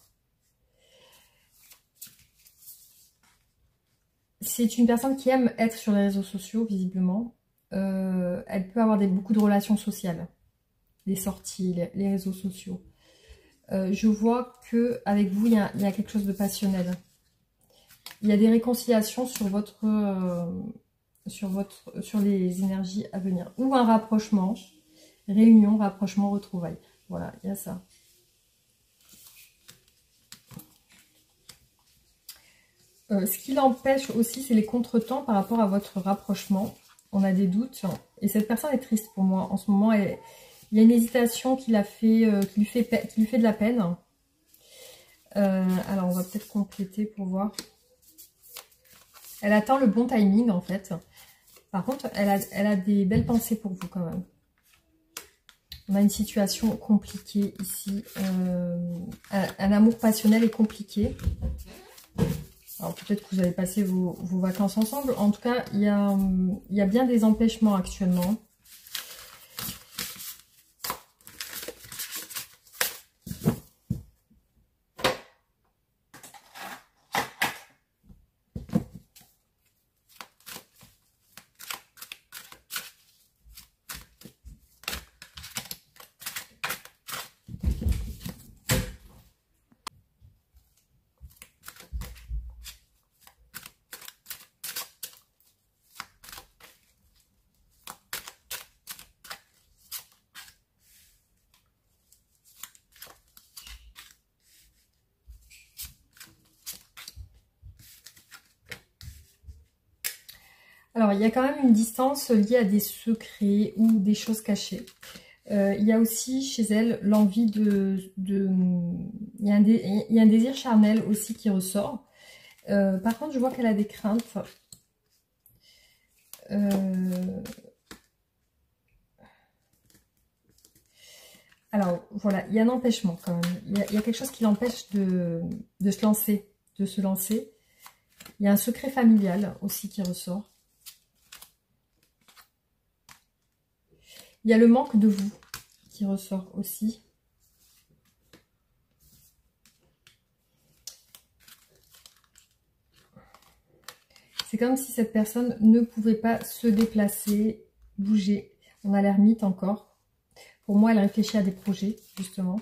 C'est une personne qui aime être sur les réseaux sociaux, visiblement. Elle peut avoir beaucoup de relations sociales. Les sorties, les réseaux sociaux. Je vois que avec vous, il y a quelque chose de passionnel. Il y a des réconciliations sur les énergies à venir. Ou un rapprochement, réunion, rapprochement, retrouvailles. Voilà, il y a ça. Ce qui l'empêche aussi, c'est les contretemps par rapport à votre rapprochement. On a des doutes. Et cette personne est triste pour moi. En ce moment, il y a une hésitation qui lui fait de la peine. Alors, on va peut-être compléter pour voir. Elle attend le bon timing, en fait. Par contre, elle a des belles pensées pour vous, quand même. On a une situation compliquée ici. Un amour passionnel et compliqué. Alors, peut-être que vous avez passé vos vacances ensemble. En tout cas, il y a bien des empêchements actuellement. Alors, il y a quand même une distance liée à des secrets ou des choses cachées. Il y a aussi chez elle l'envie il y a un désir charnel aussi qui ressort. Par contre, je vois qu'elle a des craintes. Alors, voilà, il y a un empêchement quand même. Il y a quelque chose qui l'empêche de se lancer, Il y a un secret familial aussi qui ressort. Il y a le manque de vous qui ressort aussi. C'est comme si cette personne ne pouvait pas se déplacer, bouger. On a l'ermite encore. Pour moi, elle réfléchit à des projets, justement.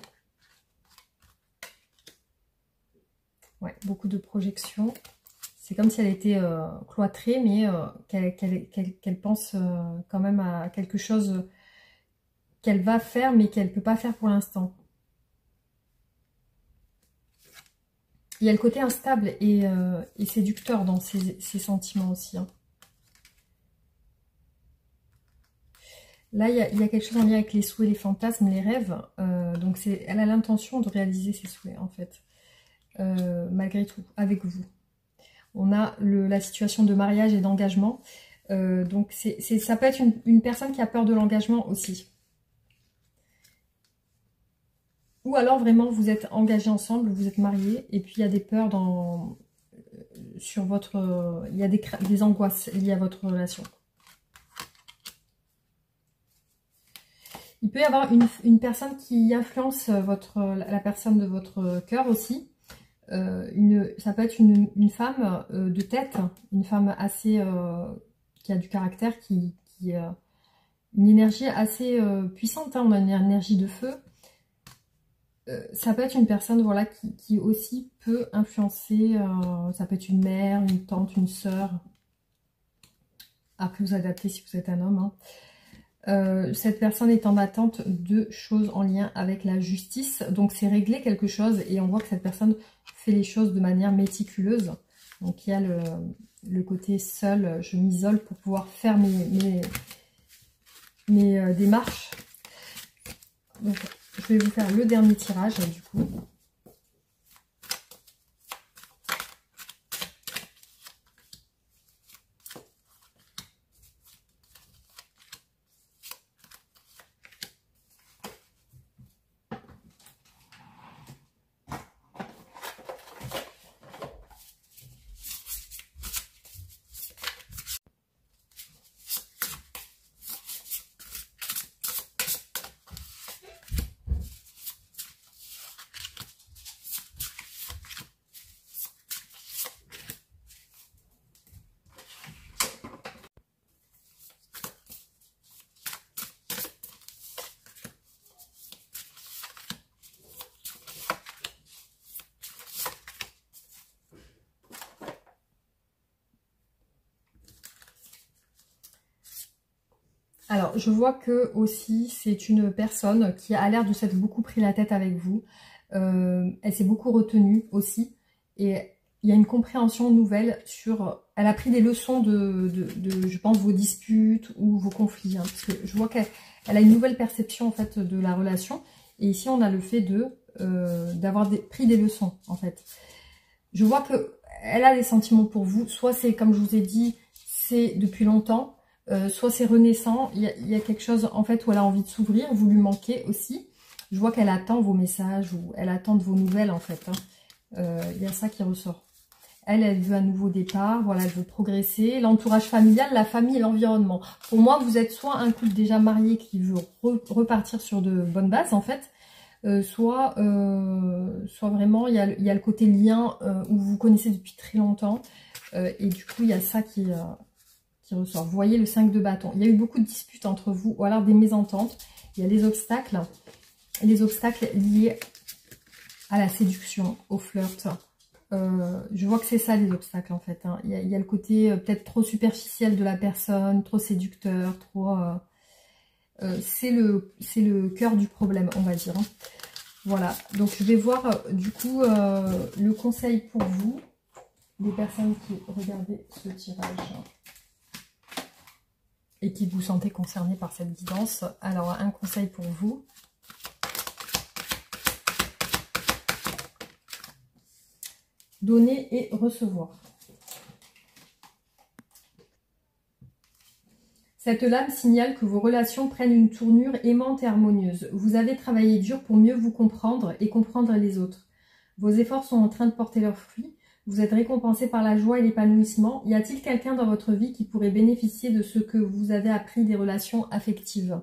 Ouais, beaucoup de projections. C'est comme si elle était cloîtrée, mais qu'elle pense quand même à quelque chose qu'elle va faire, mais qu'elle ne peut pas faire pour l'instant. Il y a le côté instable et séducteur dans ses sentiments aussi. Hein. Là, il y a quelque chose en lien avec les souhaits, les fantasmes, les rêves. Donc, elle a l'intention de réaliser ses souhaits, en fait. Malgré tout, avec vous. On a la situation de mariage et d'engagement. Donc, ça peut être une personne qui a peur de l'engagement aussi. Ou alors, vraiment, vous êtes engagés ensemble, vous êtes mariés, et puis il y a des peurs sur votre... il y a des angoisses liées à votre relation. Il peut y avoir une personne qui influence la personne de votre cœur aussi. Ça peut être une femme de tête, une femme assez qui a du caractère, une énergie assez puissante. Hein, on a une énergie de feu. Ça peut être une personne voilà, qui aussi peut influencer, ça peut être une mère, une tante, une sœur. Après, vous adaptez si vous êtes un homme. Hein. Cette personne est en attente de choses en lien avec la justice. Donc, c'est régler quelque chose et on voit que cette personne fait les choses de manière méticuleuse. Donc, il y a le côté seul, je m'isole pour pouvoir faire mes démarches. Donc, je vais vous faire le dernier tirage, du coup. Alors, je vois que aussi, c'est une personne qui a l'air de s'être beaucoup pris la tête avec vous. Elle s'est beaucoup retenue aussi. Et il y a une compréhension nouvelle sur... Elle a pris des leçons je pense, vos disputes ou vos conflits. Hein, parce que je vois qu'elle a une nouvelle perception, en fait, de la relation. Et ici, on a le fait d'avoir pris des leçons, en fait. Je vois qu'elle a des sentiments pour vous. Soit c'est, comme je vous ai dit, c'est depuis longtemps. Soit c'est renaissant, il y a quelque chose en fait où elle a envie de s'ouvrir, vous lui manquez aussi. Je vois qu'elle attend vos messages ou elle attend de vos nouvelles en fait. Hein. Il y a ça qui ressort. Elle veut un nouveau départ, voilà, elle veut progresser. L'entourage familial, la famille et l'environnement. Pour moi, vous êtes soit un couple déjà marié qui veut repartir sur de bonnes bases en fait, soit vraiment il y a le côté lien où vous vous connaissez depuis très longtemps. Et du coup, il y a ça qui ressort. Vous voyez le 5 de bâton. Il y a eu beaucoup de disputes entre vous, ou alors des mésententes. Il y a les obstacles liés à la séduction, au flirt. Je vois que c'est ça les obstacles en fait. Hein. Il y a le côté peut-être trop superficiel de la personne, trop séducteur, trop... c'est le cœur du problème, on va dire. Hein. Voilà, donc je vais voir du coup le conseil pour vous, les personnes qui regardaient ce tirage et qui vous sentez concerné par cette guidance. Alors, un conseil pour vous. Donner et recevoir. Cette lame signale que vos relations prennent une tournure aimante et harmonieuse. Vous avez travaillé dur pour mieux vous comprendre et comprendre les autres. Vos efforts sont en train de porter leurs fruits. Vous êtes récompensé par la joie et l'épanouissement. Y a-t-il quelqu'un dans votre vie qui pourrait bénéficier de ce que vous avez appris des relations affectives?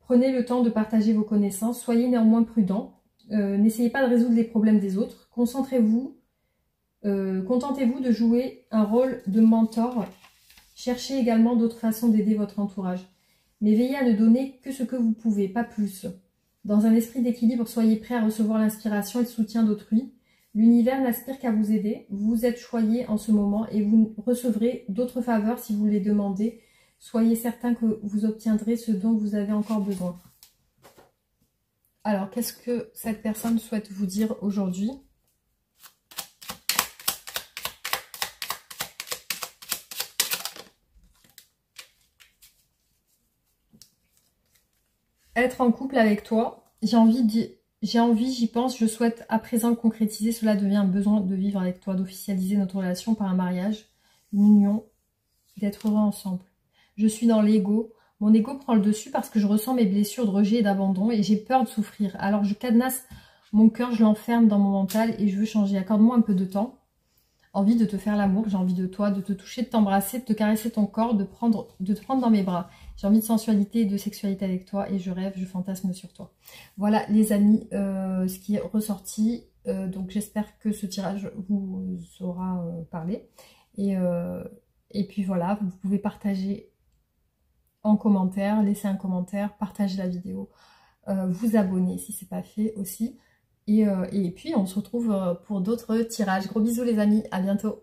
Prenez le temps de partager vos connaissances. Soyez néanmoins prudent. N'essayez pas de résoudre les problèmes des autres. Contentez-vous de jouer un rôle de mentor. Cherchez également d'autres façons d'aider votre entourage. Mais veillez à ne donner que ce que vous pouvez, pas plus. Dans un esprit d'équilibre, soyez prêt à recevoir l'inspiration et le soutien d'autrui. L'univers n'aspire qu'à vous aider. Vous êtes choyé en ce moment et vous recevrez d'autres faveurs si vous les demandez. Soyez certain que vous obtiendrez ce dont vous avez encore besoin. Alors, qu'est-ce que cette personne souhaite vous dire aujourd'hui ? Être en couple avec toi, j'ai envie, j'y pense, je souhaite à présent le concrétiser. Cela devient un besoin de vivre avec toi, d'officialiser notre relation par un mariage, une union, d'être heureux ensemble. Je suis dans l'ego. Mon ego prend le dessus parce que je ressens mes blessures de rejet et d'abandon et j'ai peur de souffrir. Alors je cadenasse mon cœur, je l'enferme dans mon mental et je veux changer. Accorde-moi un peu de temps. Envie de te faire l'amour, j'ai envie de toi, de te toucher, de t'embrasser, de te caresser ton corps, de te prendre dans mes bras. J'ai envie de sensualité et de sexualité avec toi et je rêve, je fantasme sur toi. Voilà les amis, ce qui est ressorti. Donc j'espère que ce tirage vous aura parlé. Et puis voilà, vous pouvez partager en commentaire, laisser un commentaire, partager la vidéo, vous abonner si ce n'est pas fait aussi. Et puis on se retrouve pour d'autres tirages. Gros bisous les amis, à bientôt.